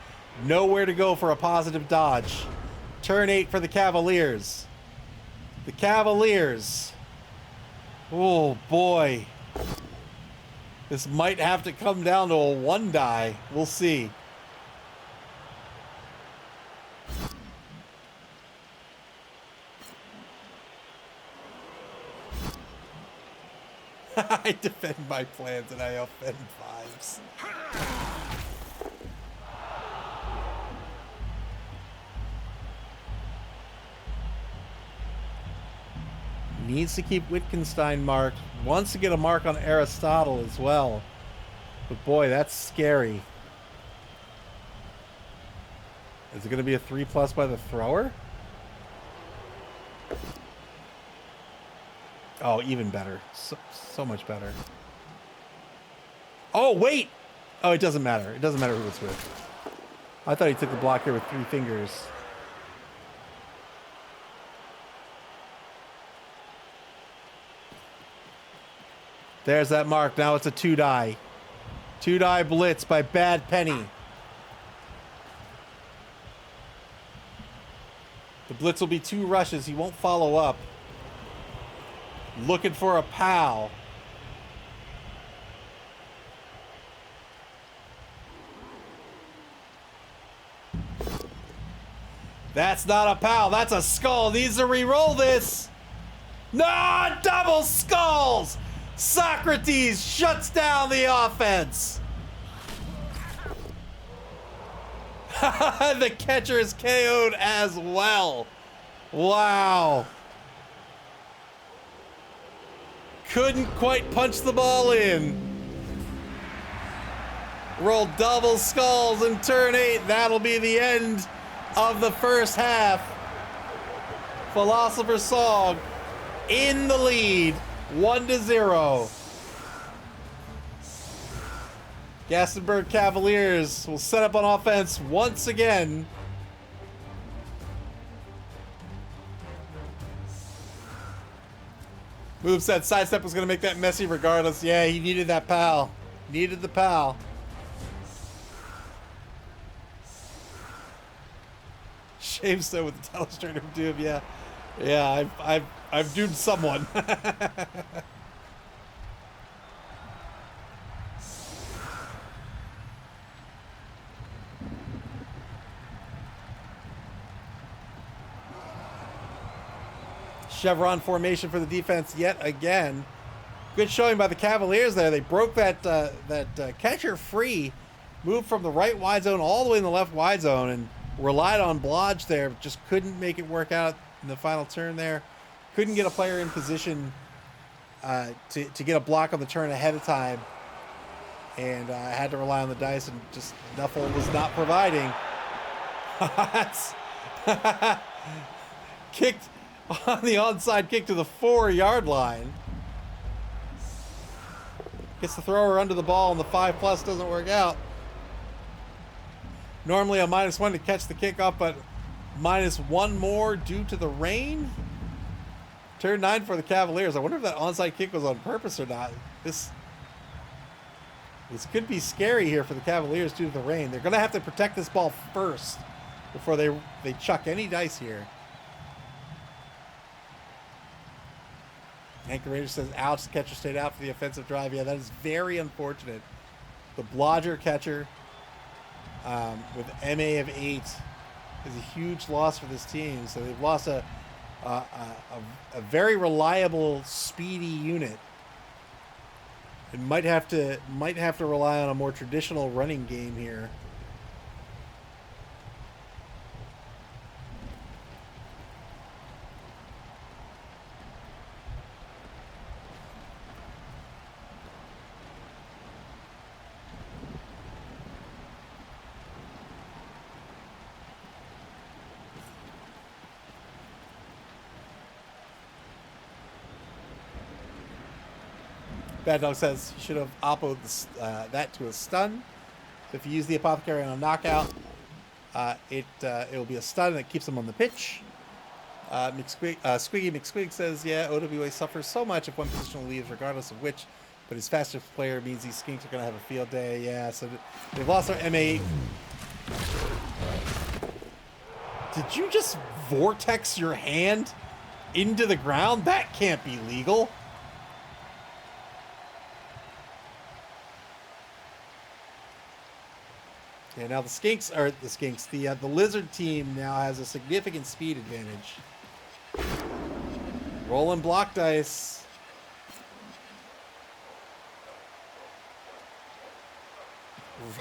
Nowhere to go for a positive dodge. Turn 8 for the Cavaliers. The Cavaliers. Oh boy. This might have to come down to a 1-die. We'll see. I defend my plans and I offend vibes. Needs to keep Wittgenstein marked. Wants to get a mark on Aristotle as well. But boy, that's scary. Is it going to be a 3+ by the thrower? Oh, even better. So much better. Oh, wait! Oh, it doesn't matter. It doesn't matter who it's with. I thought he took the block here with 3 fingers. There's that mark. Now it's a 2-die. 2-die blitz by Bad Penny. The blitz will be 2 rushes. He won't follow up. Looking for a POW. That's not a POW. That's a skull. Needs to re-roll this. No, double skulls. Socrates shuts down the offense. The catcher is KO'd as well. Wow. Couldn't quite punch the ball in. Roll double skulls in turn 8. That'll be the end of the first half. Philosopher's Song in the lead, 1-0. Gastonburg Cavaliers will set up on offense once again. Moveset sidestep was going to make that messy regardless. Yeah, he needed that pal. Needed the pal. Shavestone with the Telestrator of Doom. Yeah, yeah. I've doomed someone. Chevron formation for the defense yet again. Good showing by the Cavaliers there. They broke that catcher free, moved from the right wide zone all the way in the left wide zone, and relied on Blodge there. Just couldn't make it work out in the final turn there. Couldn't get a player in position to get a block on the turn ahead of time, and had to rely on the dice, and just Nuffle was not providing. Kicked on the onside kick to the 4-yard line. Gets the thrower under the ball, and the 5+ doesn't work out. Normally a -1 to catch the kickoff, but -1 more due to the rain. Turn 9 for the Cavaliers. I wonder if that onside kick was on purpose or not. This could be scary here for the Cavaliers due to the rain. They're going to have to protect this ball first before they chuck any dice here. Anchor Ranger says, ouch, the catcher stayed out for the offensive drive. Yeah, that is very unfortunate. The Blodger catcher with MA of 8 is a huge loss for this team. So they've lost a very reliable, speedy unit. And might have to rely on a more traditional running game here. Bad Dog says you should have oppoed that to a stun. So if you use the Apothecary on a knockout, it will be a stun and it keeps them on the pitch. Squiggy McSquig says, yeah, OWA suffers so much if one positional leaves, regardless of which, but his fastest player means these skinks are going to have a field day. Yeah, so they've lost their MA. Did you just vortex your hand into the ground? That can't be legal. Yeah, now the Lizard team now has a significant speed advantage. Rolling block dice.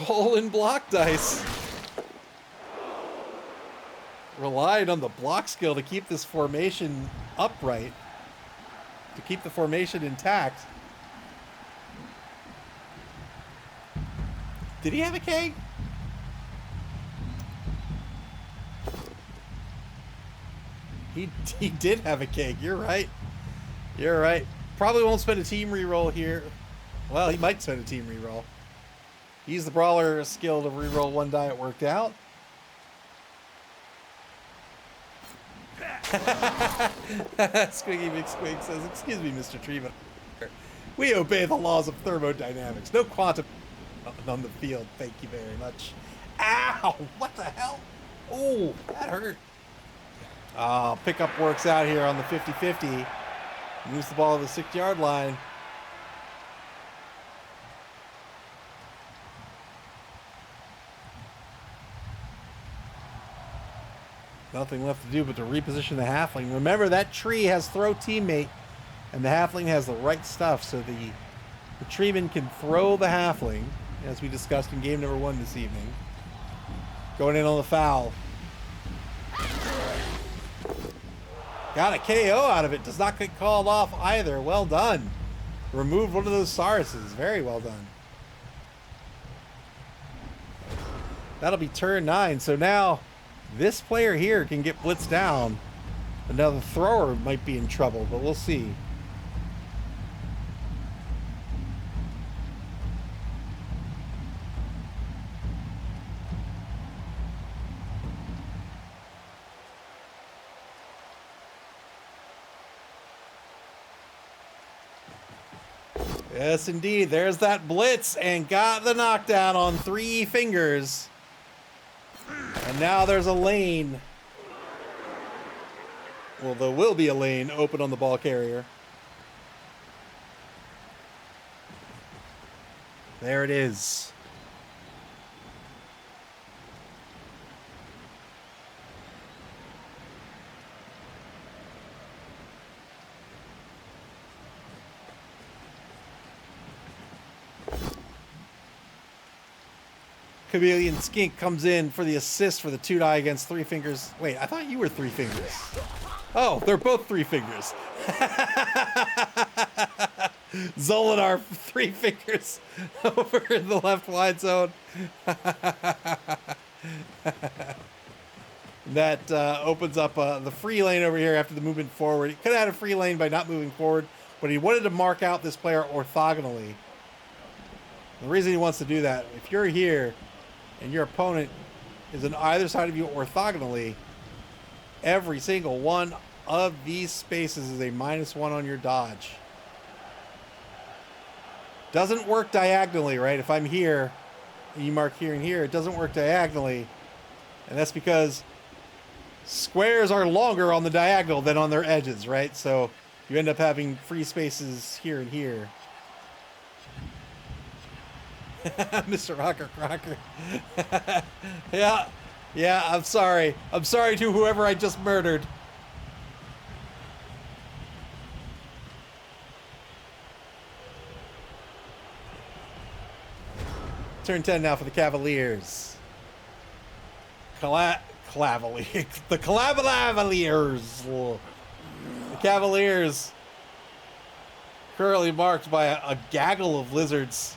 Rolling block dice. Relied on the block skill to keep this formation upright, to keep the formation intact. Did he have a keg? He did have a keg. You're right. You're right. Probably won't spend a team reroll here. Well, he might spend a team reroll. Use the brawler skill to reroll one die. It worked out. Squiggy McSquig says, excuse me, Mr. Treeman. We obey the laws of thermodynamics. No quantum on the field. Thank you very much. Ow! What the hell? Oh, that hurt. Pickup works out here on the 50-50. Moves the ball to the 6-yard line. Nothing left to do but to reposition the halfling. Remember, that tree has throw teammate, and the halfling has the right stuff, so the treeman can throw the halfling, as we discussed in game number 1 this evening. Going in on the foul. Got a KO out of it. Does not get called off either. Well done. Removed one of those Sauruses. Very well done. That'll be turn 9. So now this player here can get blitzed down. And now the thrower might be in trouble, but we'll see. Yes, indeed. There's that blitz and got the knockdown on 3 fingers. And now there's a lane. Well, there will be a lane open on the ball carrier. There it is. Chameleon Skink comes in for the assist for the 2-die against 3 fingers. Wait, I thought you were 3 fingers. Oh, they're both 3 fingers. Zolinar 3 fingers over in the left wide zone. That opens up the free lane over here after the movement forward. He could have had a free lane by not moving forward, but he wanted to mark out this player orthogonally. The reason he wants to do that, if you're here and your opponent is on either side of you orthogonally, every single one of these spaces is a -1 on your dodge. Doesn't work diagonally, right? If I'm here and you mark here and here, it doesn't work diagonally. And that's because squares are longer on the diagonal than on their edges, right? So you end up having free spaces here and here. Mr. Rocker Crocker. Yeah, I'm sorry. I'm sorry to whoever I just murdered. Turn 10 now for the Cavaliers. Cavaliers. The Cavaliers. The Cavaliers. Currently marked by a gaggle of lizards.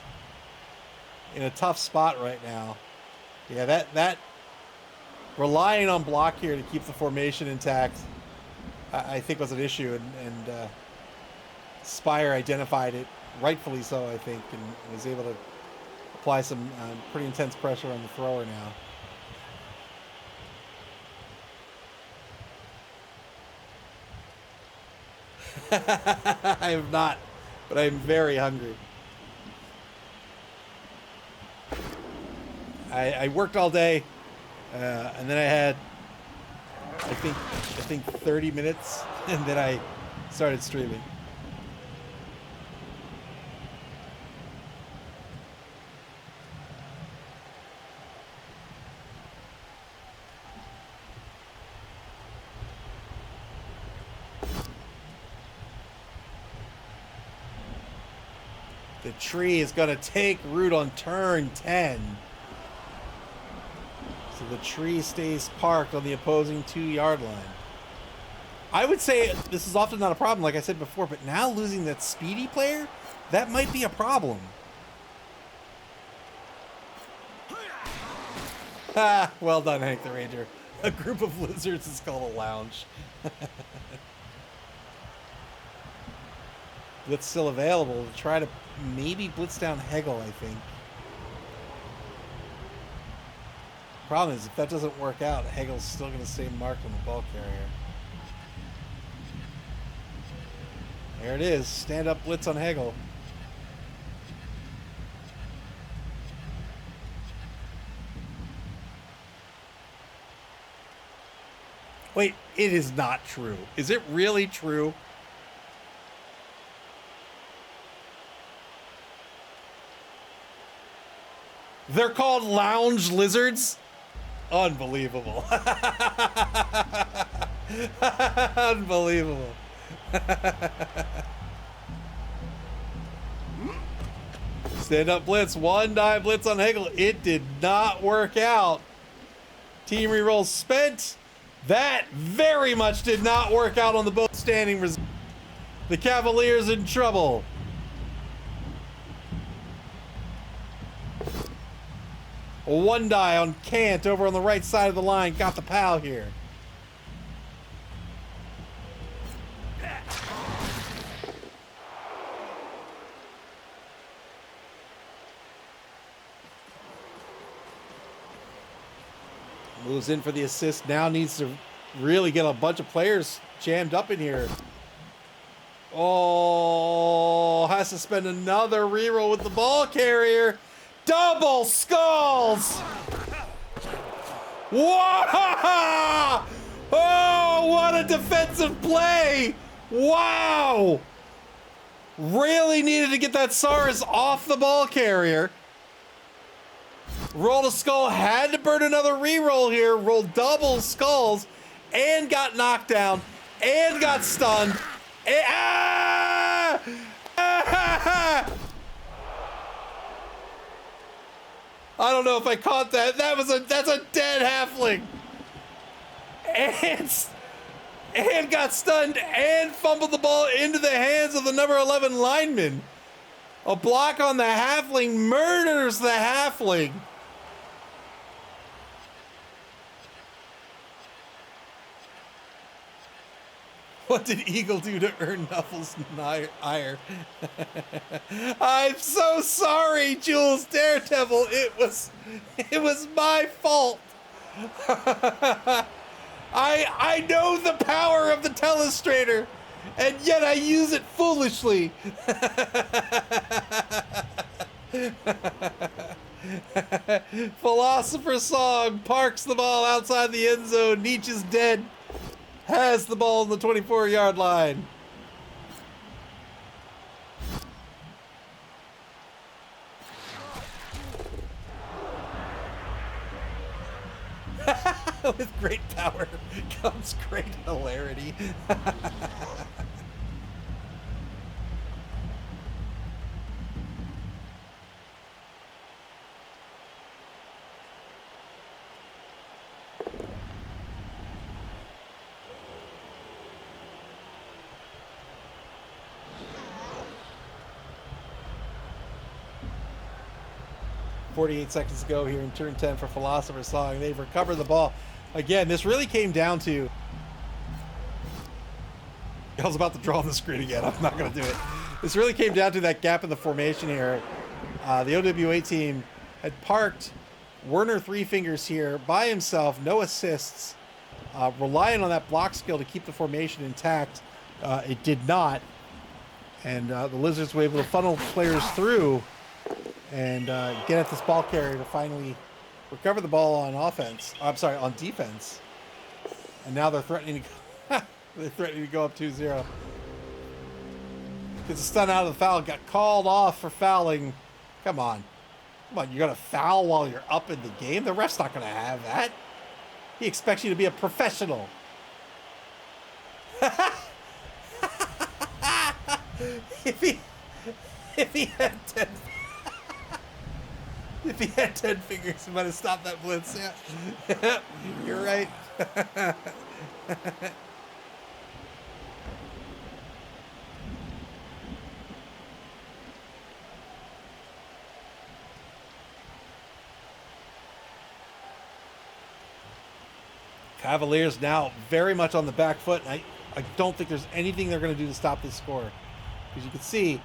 In a tough spot right now. Yeah, that relying on block here to keep the formation intact, I think was an issue, and Spire identified it, rightfully so, I think, and was able to apply some pretty intense pressure on the thrower now. I have not, but I'm very hungry. I worked all day, and then I had, I think 30 minutes, and then I started streaming. The tree is going to take root on turn 10. So the tree stays parked on the opposing 2-yard line. I would say this is often not a problem, like I said before, but now losing that speedy player, that might be a problem. Ah, well done, Hank the Ranger. A group of lizards is called a lounge. Blitz still available to try to maybe blitz down Hegel, I think. Problem is, if that doesn't work out, Hegel's still going to stay marked on the ball carrier. There it is. Stand up blitz on Hegel. Wait, it is not true. Is it really true? They're called lounge lizards? Unbelievable. Unbelievable. Stand up blitz. 1-die blitz on Hegel. It did not work out. Team reroll spent. That very much did not work out on the both standing results. The Cavaliers in trouble. One die on Kant over on the right side of the line. Got the POW here. Moves in for the assist. Now needs to really get a bunch of players jammed up in here. Oh, has to spend another reroll with the ball carrier. Double skulls! Wow! Oh, what a defensive play! Wow! Really needed to get that Sars off the ball carrier. Rolled a skull, had to burn another reroll here. Rolled double skulls and got knocked down and got stunned. I don't know if I caught that. That's a dead halfling. And got stunned and fumbled the ball into the hands of the number 11 lineman. A block on the halfling murders the halfling. What did Eagle do to earn Knuffles' ire? I'm so sorry, Jules Daredevil. It was my fault. I know the power of the telestrator, and yet I use it foolishly. Philosopher's Song parks the ball outside the end zone. Nietzsche's dead. Has the ball on the 24-yard line. With great power comes great hilarity. 48 seconds to go here in turn 10 for Philosopher's Song. They've recovered the ball. Again, this really came down to... I was about to draw on the screen again. I'm not going to do it. This really came down to that gap in the formation here. The OWA team had parked Werner Three Fingers here by himself, no assists, relying on that block skill to keep the formation intact. It did not. And the Lizards were able to funnel players through and get at this ball carrier to finally recover the ball on offense. I'm sorry, on defense. And now they're threatening to go up 2-0. Gets a stun out of the foul. Got called off for fouling. Come on. Come on, you're going to foul while you're up in the game? The ref's not going to have that. He expects you to be a professional. If he had 10... If he had 10 fingers, he might have stopped that blitz. Yeah. You're right. Cavaliers now very much on the back foot. I don't think there's anything they're going to do to stop this score. Because you can see,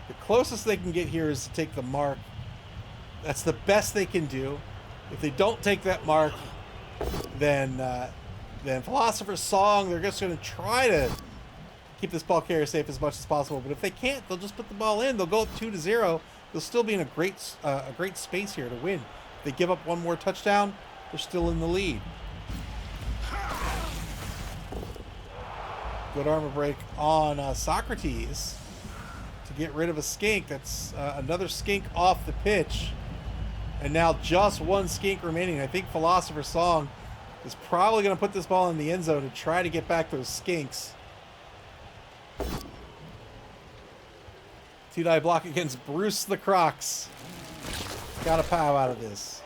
the closest they can get here is to take the mark. That's the best they can do. If they don't take that mark, then Philosopher's Song, they're just going to try to keep this ball carrier safe as much as possible. But if they can't, they'll just put the ball in. They'll go up 2-0. They'll still be in a great space here to win. If they give up one more touchdown, they're still in the lead. Good armor break on Socrates to get rid of a skink. That's another skink off the pitch. And now just one skink remaining. I think Philosopher's Song is probably going to put this ball in the end zone to try to get back those skinks. Two-die block against Bruce the Crocs. Got a POW out of this.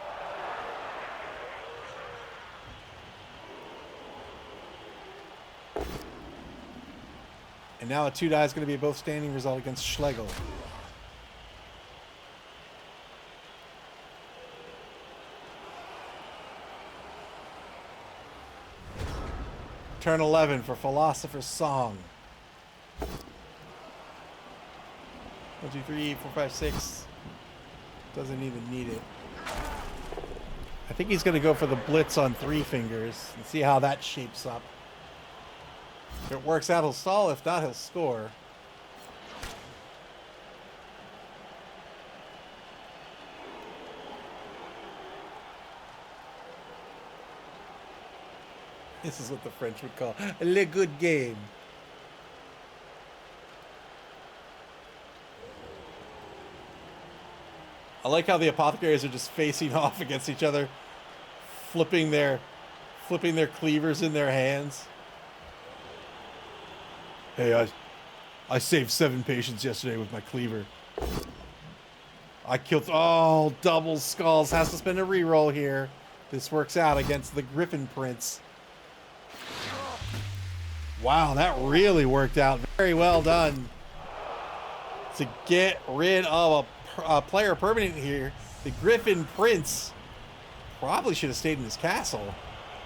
And now a 2 die is going to be a both standing result against Schlegel. Turn 11 for Philosopher's Song. 1, 2, 3, 4, 5, 6. Doesn't even need it. I think he's going to go for the blitz on 3 fingers and see how that shapes up. If it works out, he'll stall. If not, he'll score. This is what the French would call a le good game. I like how the apothecaries are just facing off against each other, flipping their cleavers in their hands. Hey, I saved 7 patients yesterday with my cleaver. I killed... Oh, double skulls. Has to spend a reroll here. This works out against the Griffin Prince. Wow, that really worked out. Very well done. To get rid of a player permanent here, the Griffin Prince probably should have stayed in his castle.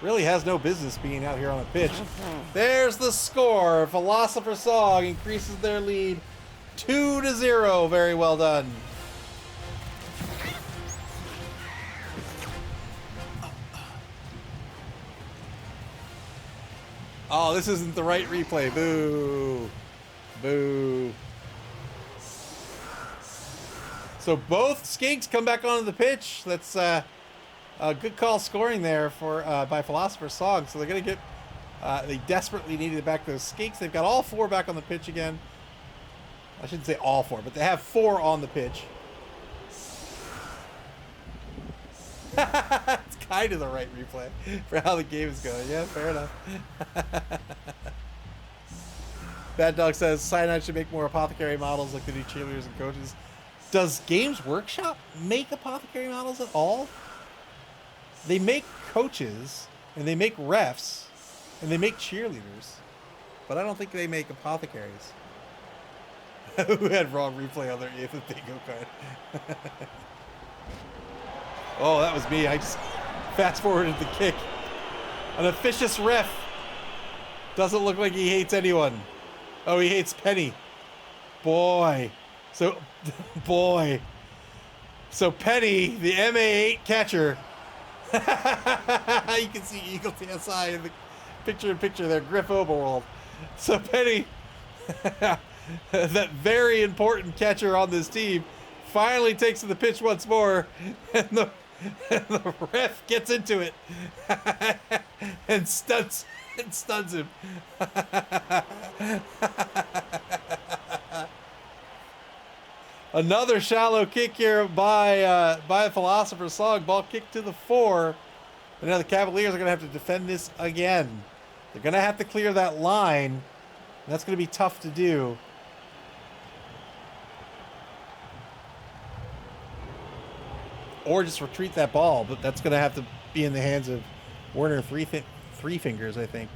Really has no business being out here on a pitch. There's the score. Philosopher's Song increases their lead 2-0. Very well done. Oh, this isn't the right replay. Boo. Boo. So both skinks come back onto the pitch. That's a good call scoring there for by Philosopher's Song. So they're going to get... they desperately needed back those skinks. They've got all 4 back on the pitch again. I shouldn't say all 4, but they have 4 on the pitch. It's kind of the right replay for how the game is going. Yeah, fair enough. Bad Dog says Cyanide should make more apothecary models like the new cheerleaders and coaches. Does Games Workshop make apothecary models at all? They make coaches, and they make refs, and they make cheerleaders, but I don't think they make apothecaries. Who had wrong replay on their bingo card? Oh, that was me. I just fast-forwarded the kick. An officious ref. Doesn't look like he hates anyone. Oh, he hates Penny. Boy. So Penny, the MA8 catcher. You can see Eagle TSI in the picture-in-picture there, Griff Overworld. So Penny, that very important catcher on this team, finally takes to the pitch once more, and the ref gets into it and stuns him. Another shallow kick here by Philosopher's Song. Ball kicked to the 4. And now the Cavaliers are going to have to defend this again. They're going to have to clear that line. And that's going to be tough to do. Or just retreat that ball, but that's going to have to be in the hands of Werner Three Fingers, I think.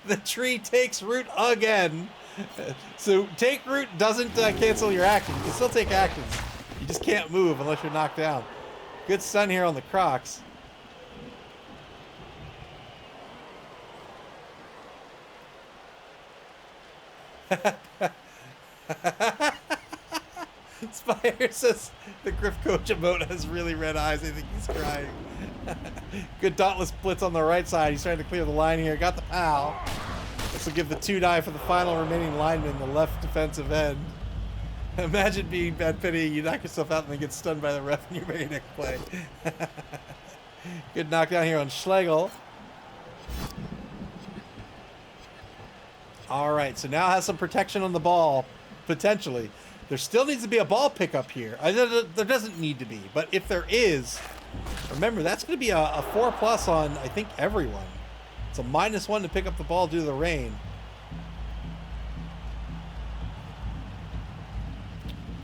The tree takes root again. So take root doesn't cancel your action. You can still take actions. You just can't move unless you're knocked down. Good stun here on the Crocs. Spire says the Griff Coach emote has really red eyes. I think he's crying. Good dauntless blitz on the right side. He's trying to clear the line here. Got the POW. This will give the 2 die for the final remaining lineman, the left defensive end. Imagine being Bad Penny. You knock yourself out and then get stunned by the ref in your very next play. Good knockdown here on Schlegel. All right, so now has some protection on the ball, potentially. There still needs to be a ball pickup here. There doesn't need to be, but if there is, remember, that's going to be a 4+ on, I think, everyone. It's a -1 to pick up the ball due to the rain.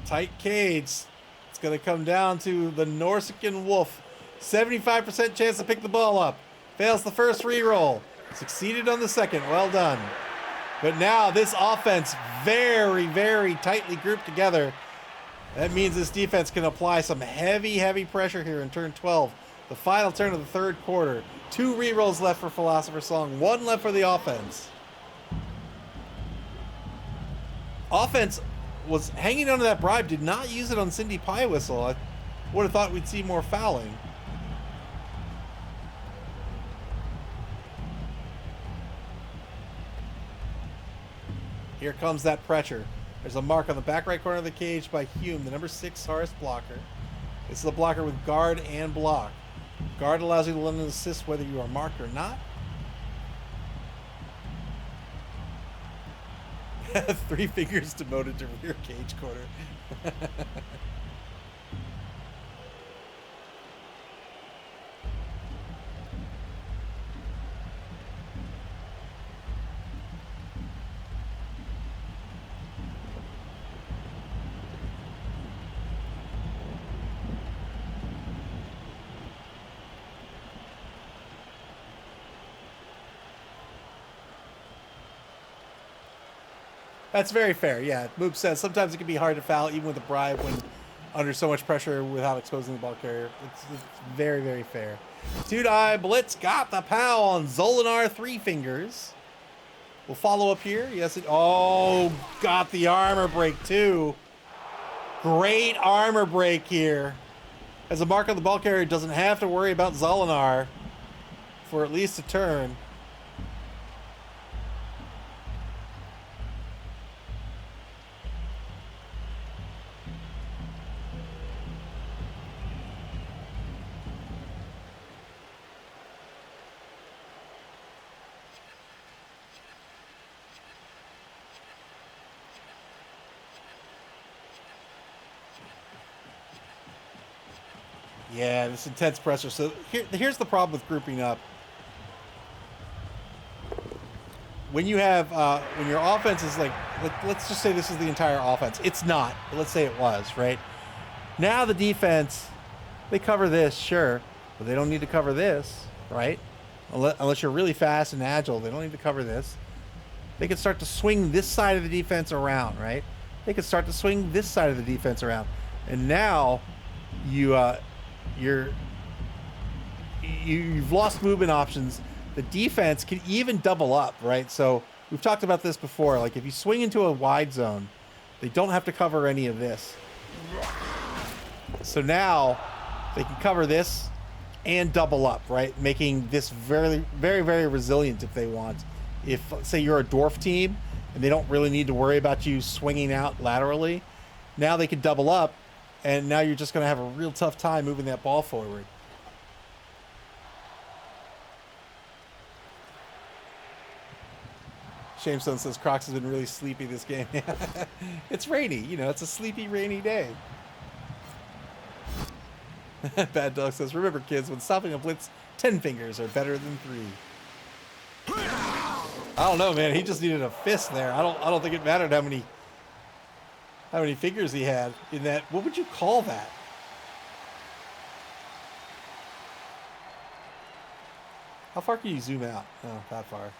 Tight cage. It's going to come down to the Norsican Wolf 75% chance to pick the ball up. Fails the first reroll. Succeeded on the second. Well done. But now this offense very, very tightly grouped together. That means this defense can apply some heavy, heavy pressure here in turn 12. The final turn of the third quarter. 2 rerolls left for Philosopher's Song. 1 left for the offense. Offense was hanging onto that bribe. Did not use it on Cindy Pie Whistle. I would have thought we'd see more fouling. Here comes that pressure. There's a mark on the back right corner of the cage by Hume, the number 6 Saurus blocker. This is a blocker with guard and block. Guard allows you to lend an assist whether you are marked or not. 3 fingers demoted to rear cage corner. That's very fair, yeah. Moop says sometimes it can be hard to foul even with a bribe when under so much pressure without exposing the ball carrier. It's very, very fair. Two-die Blitz got the POW on Zolinar 3 fingers. We'll follow up here. Yes, oh, got the armor break too. Great armor break here. As a mark on the ball carrier, doesn't have to worry about Zolinar for at least a turn. Yeah, this intense pressure. So here's the problem with grouping up. When you have, when your offense is like, let's just say this is the entire offense. It's not, but let's say it was, right? Now the defense, they cover this, sure, but they don't need to cover this, right? Unless you're really fast and agile, they don't need to cover this. They can start to swing this side of the defense around, right? They can start to swing this side of the defense around. And now you've lost movement options. The defense can even double up, right? So we've talked about this before. Like if you swing into a wide zone, they don't have to cover any of this. So now they can cover this and double up, right? Making this very, very, very resilient if they want. If, say, you're a dwarf team and they don't really need to worry about you swinging out laterally, now they can double up, and now you're just going to have a real tough time moving that ball forward. Shamestone says Crocs has been really sleepy this game. It's rainy. You know, it's a sleepy, rainy day. Bad Dog says, remember, kids, when stopping a blitz, 10 fingers are better than 3. I don't know, man. He just needed a fist there. I don't think it mattered how many fingers he had in that. What would you call that? How far can you zoom out? Oh, that far.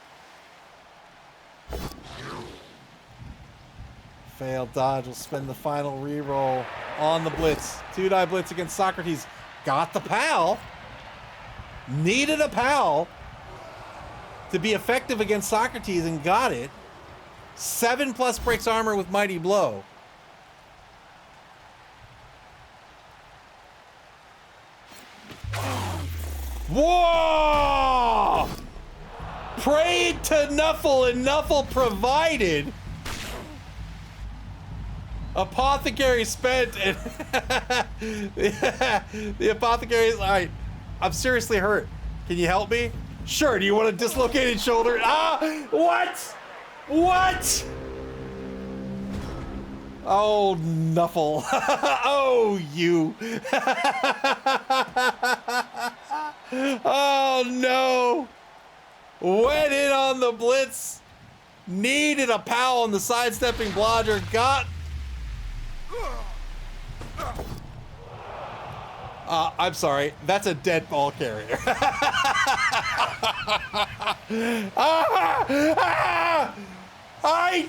Failed dodge. Will spend the final reroll on the blitz. Two-die blitz against Socrates. Got the PAL. Needed a PAL to be effective against Socrates and got it. 7+ breaks armor with Mighty Blow. Whoa! Prayed to Nuffle and Nuffle provided. Apothecary spent and the apothecary is all right. I'm seriously hurt. Can you help me? Sure. Do you want a dislocated shoulder? Ah, what? What? Oh, Nuffle. Oh, you. Oh, no. Went in on the blitz. Needed a POW on the sidestepping blodger. Got. I'm sorry. That's a dead ball carrier. I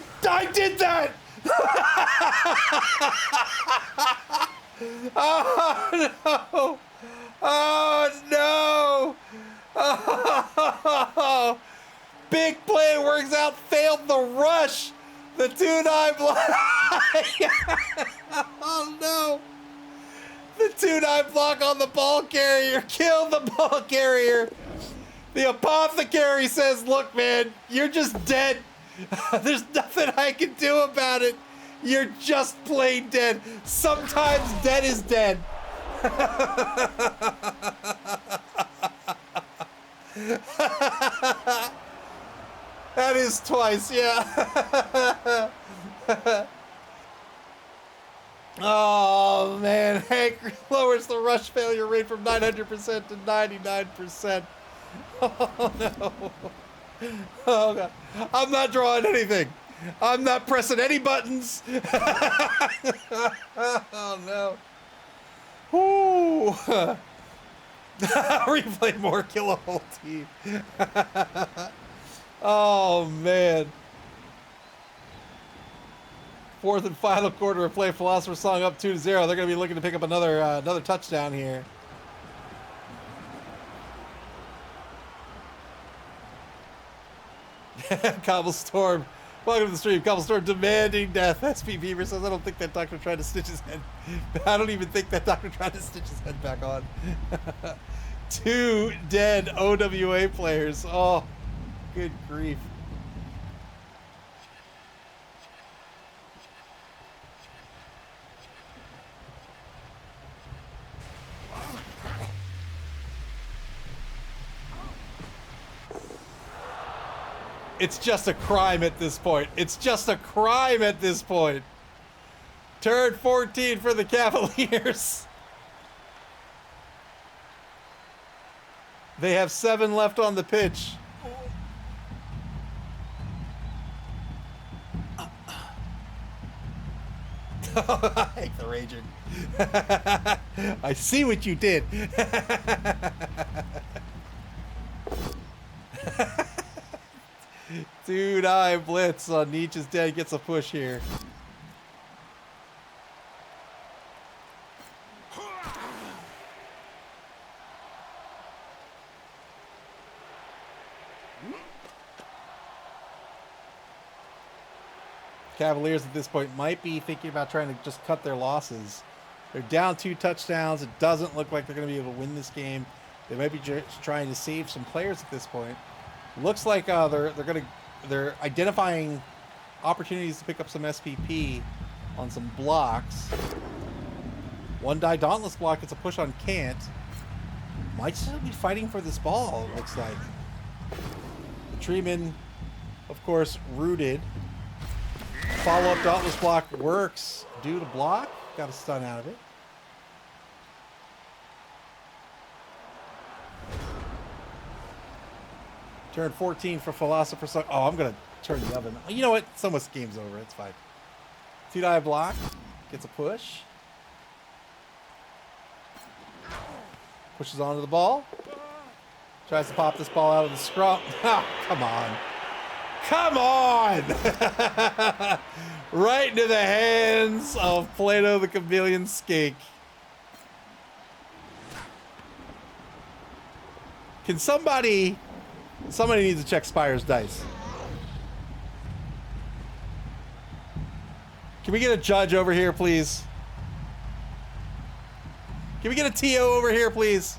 did that. Oh no! Oh no! Oh, big play works out. Failed the rush. The 2-9 block. Oh no! The 2-9 block on the ball carrier killed the ball carrier. The apothecary says, "Look, man, you're just dead. There's nothing I can do about it. You're just plain dead. Sometimes dead is dead." That is twice, yeah. Oh man, Hank lowers the rush failure rate from 900% to 99%. Oh no. Oh god. I'm not drawing anything. I'm not pressing any buttons. Oh no. Whoo. Replay more kilovolt team. Oh man. Fourth and final quarter of play. Philosopher's Song up 2-0. They're going to be looking to pick up another touchdown here. Cobblestorm. Welcome to the stream. Cobblestorm demanding death. SP Beaver says, I don't think that doctor tried to stitch his head. I don't even think that doctor tried to stitch his head back on. 2 dead OWA players. Oh, good grief. It's just a crime at this point. It's just a crime at this point. Turn 14 for the Cavaliers. They have 7 left on the pitch. I hate the raging. I see what you did. Dude, I blitz on Nietzsche's dead. Gets a push here. Cavaliers at this point might be thinking about trying to just cut their losses. They're down 2 touchdowns. It doesn't look like they're going to be able to win this game. They might be just trying to save some players at this point. Looks like they're identifying opportunities to pick up some SPP on some blocks. One die Dauntless block gets a push on Kant. Might still be fighting for this ball, it looks like. The Treeman, of course, rooted. Follow-up Dauntless block works. Due to block. Got a stun out of it. Turn 14 for Philosopher's Song. Oh, I'm going to turn the oven. You know what? It's almost game's over. It's fine. 2-die block. Gets a push. Pushes onto the ball. Tries to pop this ball out of the scrum. Oh, come on. Come on! Right into the hands of Plato the Chameleon Skink. Can somebody needs to check Spire's dice. Can we get a judge over here, please? Can we get a TO over here, please?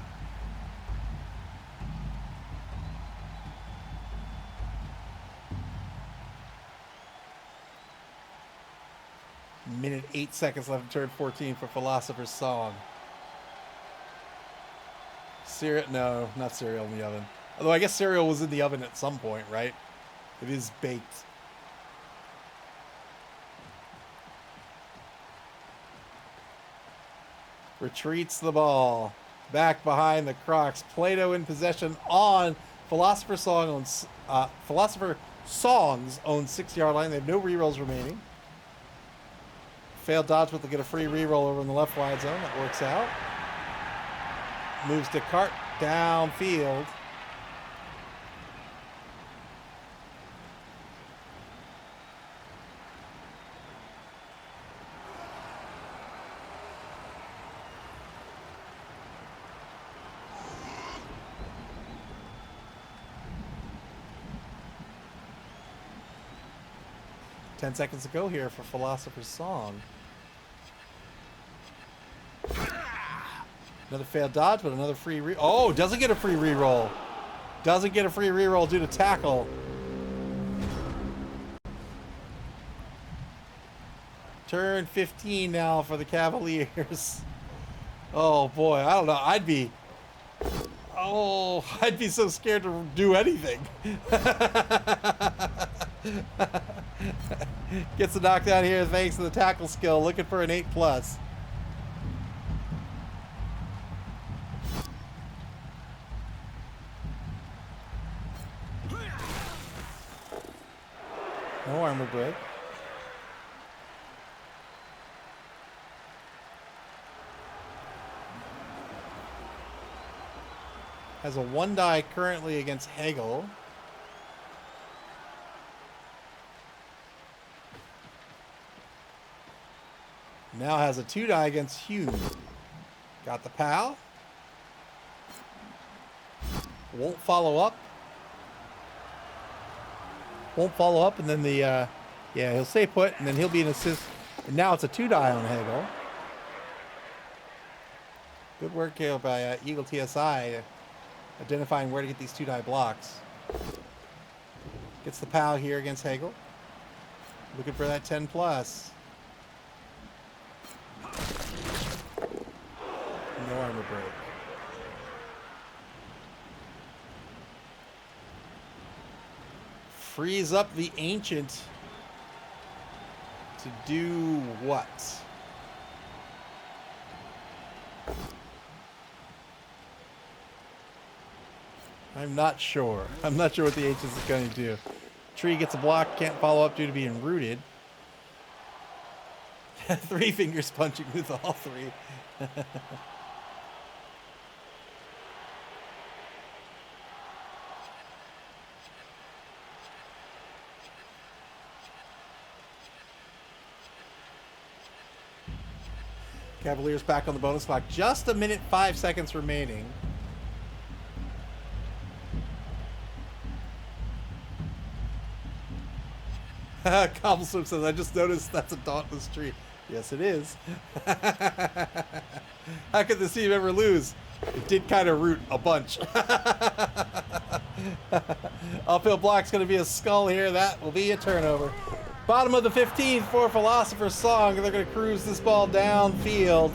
Minute 8 seconds left in turn 14 for Philosopher's Song. No, not cereal in the oven. Although I guess cereal was in the oven at some point, right? It is baked. Retreats the ball. Back behind the Crocs. Plato in possession on Philosopher Songs own 6-yard line. They have no rerolls remaining. Failed dodge, but they'll get a free reroll over in the left wide zone. That works out. Moves to cart downfield. Ten seconds to go here for Philosopher's Song. Another failed dodge, but another free oh, doesn't get a free reroll. Doesn't get a free reroll due to tackle. Turn 15 now for the Cavaliers. Oh boy, I don't know. I'd be so scared to do anything. Gets the knockdown here thanks to the tackle skill. Looking for an 8+. No armor break. Has a 1 die currently against Hegel. Now has a 2 die against Hume. Got the POW. Won't follow up. Won't follow up, and then the, yeah, he'll stay put, and then he'll be an assist. And now it's a 2 die on Hegel. Good work here by Eagle TSI, identifying where to get these 2 die blocks. Gets the POW here against Hegel. Looking for that 10+. No armor break. Frees up the Ancient to do what? I'm not sure. I'm not sure what the Ancient is going to do. Tree gets a block, can't follow up due to being rooted. 3 fingers punching with all 3. Cavaliers back on the bonus clock. Just 1 minute 5 seconds remaining. Cobblestone says, I just noticed that's a dauntless tree. Yes, it is. How could this team ever lose? It did kind of root a bunch. Uphill block's going to be a skull here. That will be a turnover. Bottom of the 15th for Philosopher's Song. They're going to cruise this ball downfield.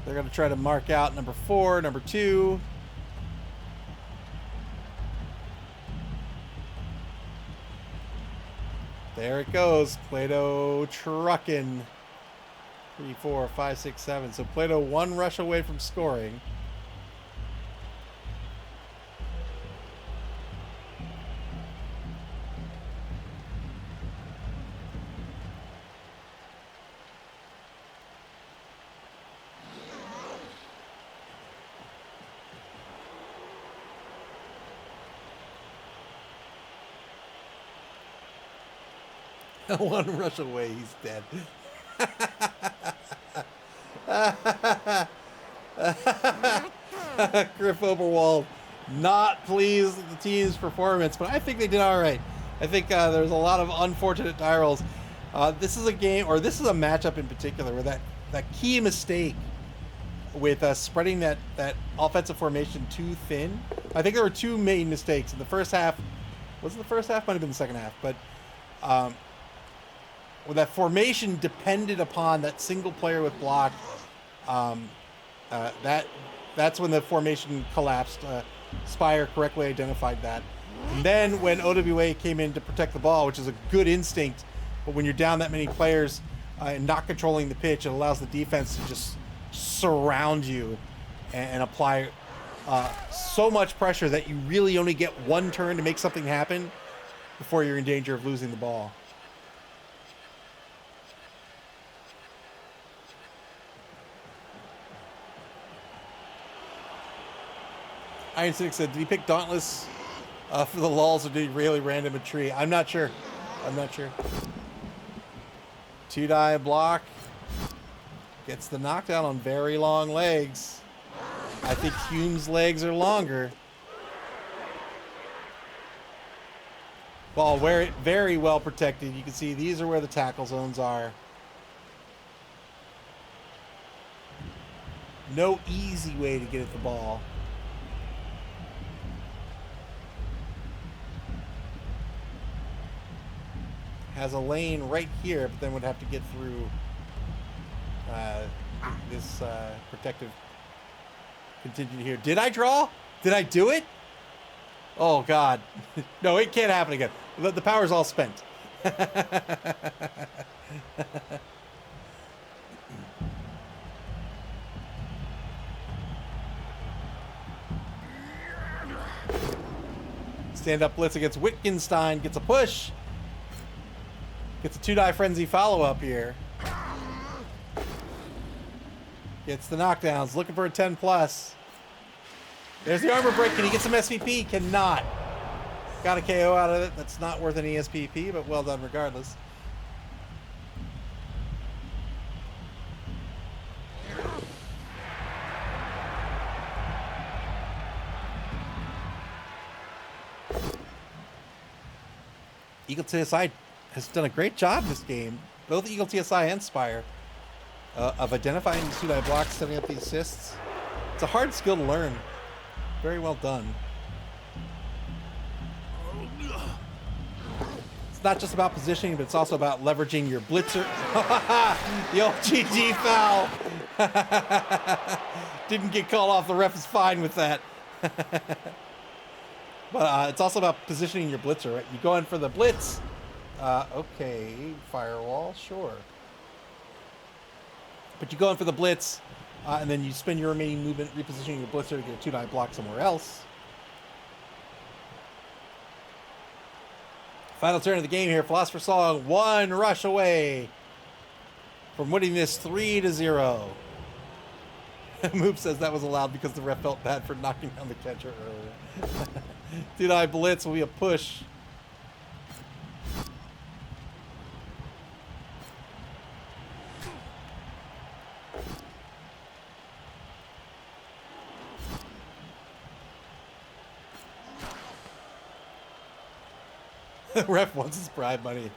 They're going to try to mark out number 4, number 2. There it goes. Plato trucking. 3, 4, 5, 6, 7. So Plato 1 rush away from scoring. One rush away, he's dead. Griff Oberwald not pleased with the team's performance, but I think they did all right. I think there's a lot of unfortunate die rolls. This is a game, or this is a matchup in particular, where that key mistake with spreading that offensive formation too thin. I think there were 2 main mistakes in the first half. Was it the first half? Might have been the second half, but where that formation depended upon that single player with block, that's when the formation collapsed. Spire correctly identified that. And then when OWA came in to protect the ball, which is a good instinct, but when you're down that many players and not controlling the pitch, it allows the defense to just surround you and apply so much pressure that you really only get 1 turn to make something happen before you're in danger of losing the ball. Iron Cynic said, did he pick Dauntless for the lulls, or did he really random a tree? I'm not sure. I'm not sure. 2-die block. Gets the knockdown on very long legs. I think Hume's legs are longer. Ball very well protected. You can see these are where the tackle zones are. No easy way to get at the ball. Has a lane right here, but then would have to get through this protective contingent here. Did I draw? Did I do it? Oh, God. No, it can't happen again. The power's all spent. Stand-up blitz against Wittgenstein. Gets a push. Gets a 2-die frenzy follow-up here. Gets the knockdowns. Looking for a 10+. There's the armor break. Can he get some SPP? Cannot. Got a KO out of it. That's not worth any SPP, but well done regardless. Eagle TSI has done a great job this game. Both Eagle TSI and Spire of identifying the 2-die blocks, setting up the assists. It's a hard skill to learn. Very well done. It's not just about positioning, but it's also about leveraging your blitzer. The old GG foul. Didn't get called off. The ref is fine with that. But it's also about positioning your blitzer, right? You go in for the blitz. Okay, firewall, sure. But you go in for the blitz, and then you spend your remaining movement repositioning your blitzer to get a 2-die block somewhere else. Final turn of the game here. Philosopher's Song, 1 rush away from winning this 3-0. Moop says that was allowed because the ref felt bad for knocking down the catcher earlier. 2-die blitz will be a push. Ref wants his bribe money.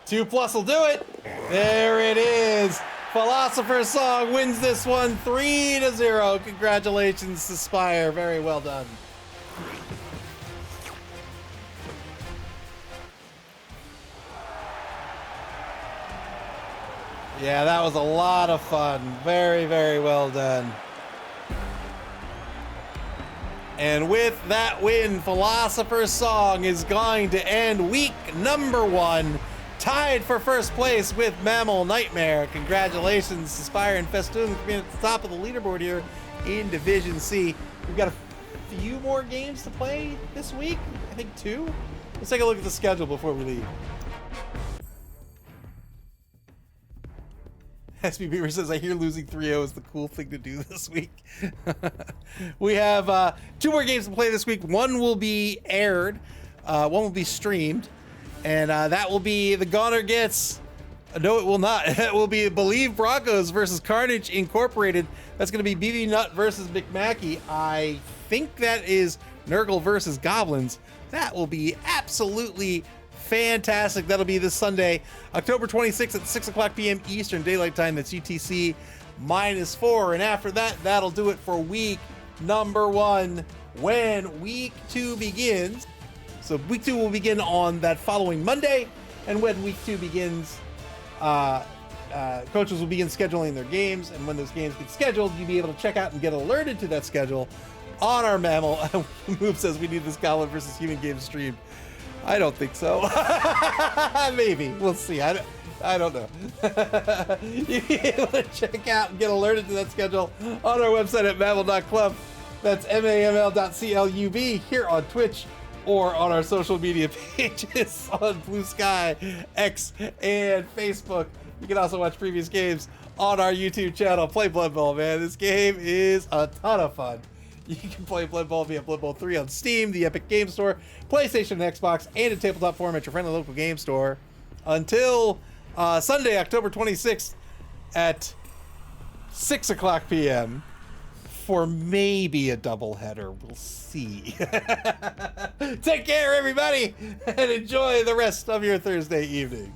2+ will do it. There it is. Philosopher's Song wins this one 3-0. Congratulations to Spire. Very well done. Yeah, that was a lot of fun. Very, very well done. And with that win, Philosopher's Song is going to end week number 1, tied for first place with MAML Nightmare. Congratulations to Spire and Festoon for being at the top of the leaderboard here in Division C. We've got a few more games to play this week. I think 2. Let's take a look at the schedule before we leave. SB Beaver says, I hear losing 3-0 is the cool thing to do this week. We have 2 more games to play this week. One will be aired. One will be streamed. And that will be the Goner Gets... No, it will not. It will be Believe Broncos versus Carnage Incorporated. That's going to be BB Nut versus McMackey. I think that is Nurgle versus Goblins. That will be absolutely fantastic. That'll be this Sunday, October 26th at 6 o'clock p.m. Eastern Daylight Time. That's UTC -4. And after that, that'll do it for week number 1 when week 2 begins. So week 2 will begin on that following Monday. And when week 2 begins, coaches will begin scheduling their games. And when those games get scheduled, you'll be able to check out and get alerted to that schedule on our MAML. Move says we need this Goblin versus Human game streamed. I don't think so. Maybe. We'll see. I don't know. You'll be able to check out and get alerted to that schedule on our website at maml.club. That's maml.club here on Twitch or on our social media pages on Blue Sky, X, and Facebook. You can also watch previous games on our YouTube channel. Play Blood Bowl, man. This game is a ton of fun. You can play Blood Bowl via Blood Bowl 3 on Steam, the Epic Game Store, PlayStation and Xbox, and in tabletop form at your friendly local game store until Sunday, October 26th at 6 o'clock p.m. for maybe a doubleheader. We'll see. Take care, everybody, and enjoy the rest of your Thursday evening.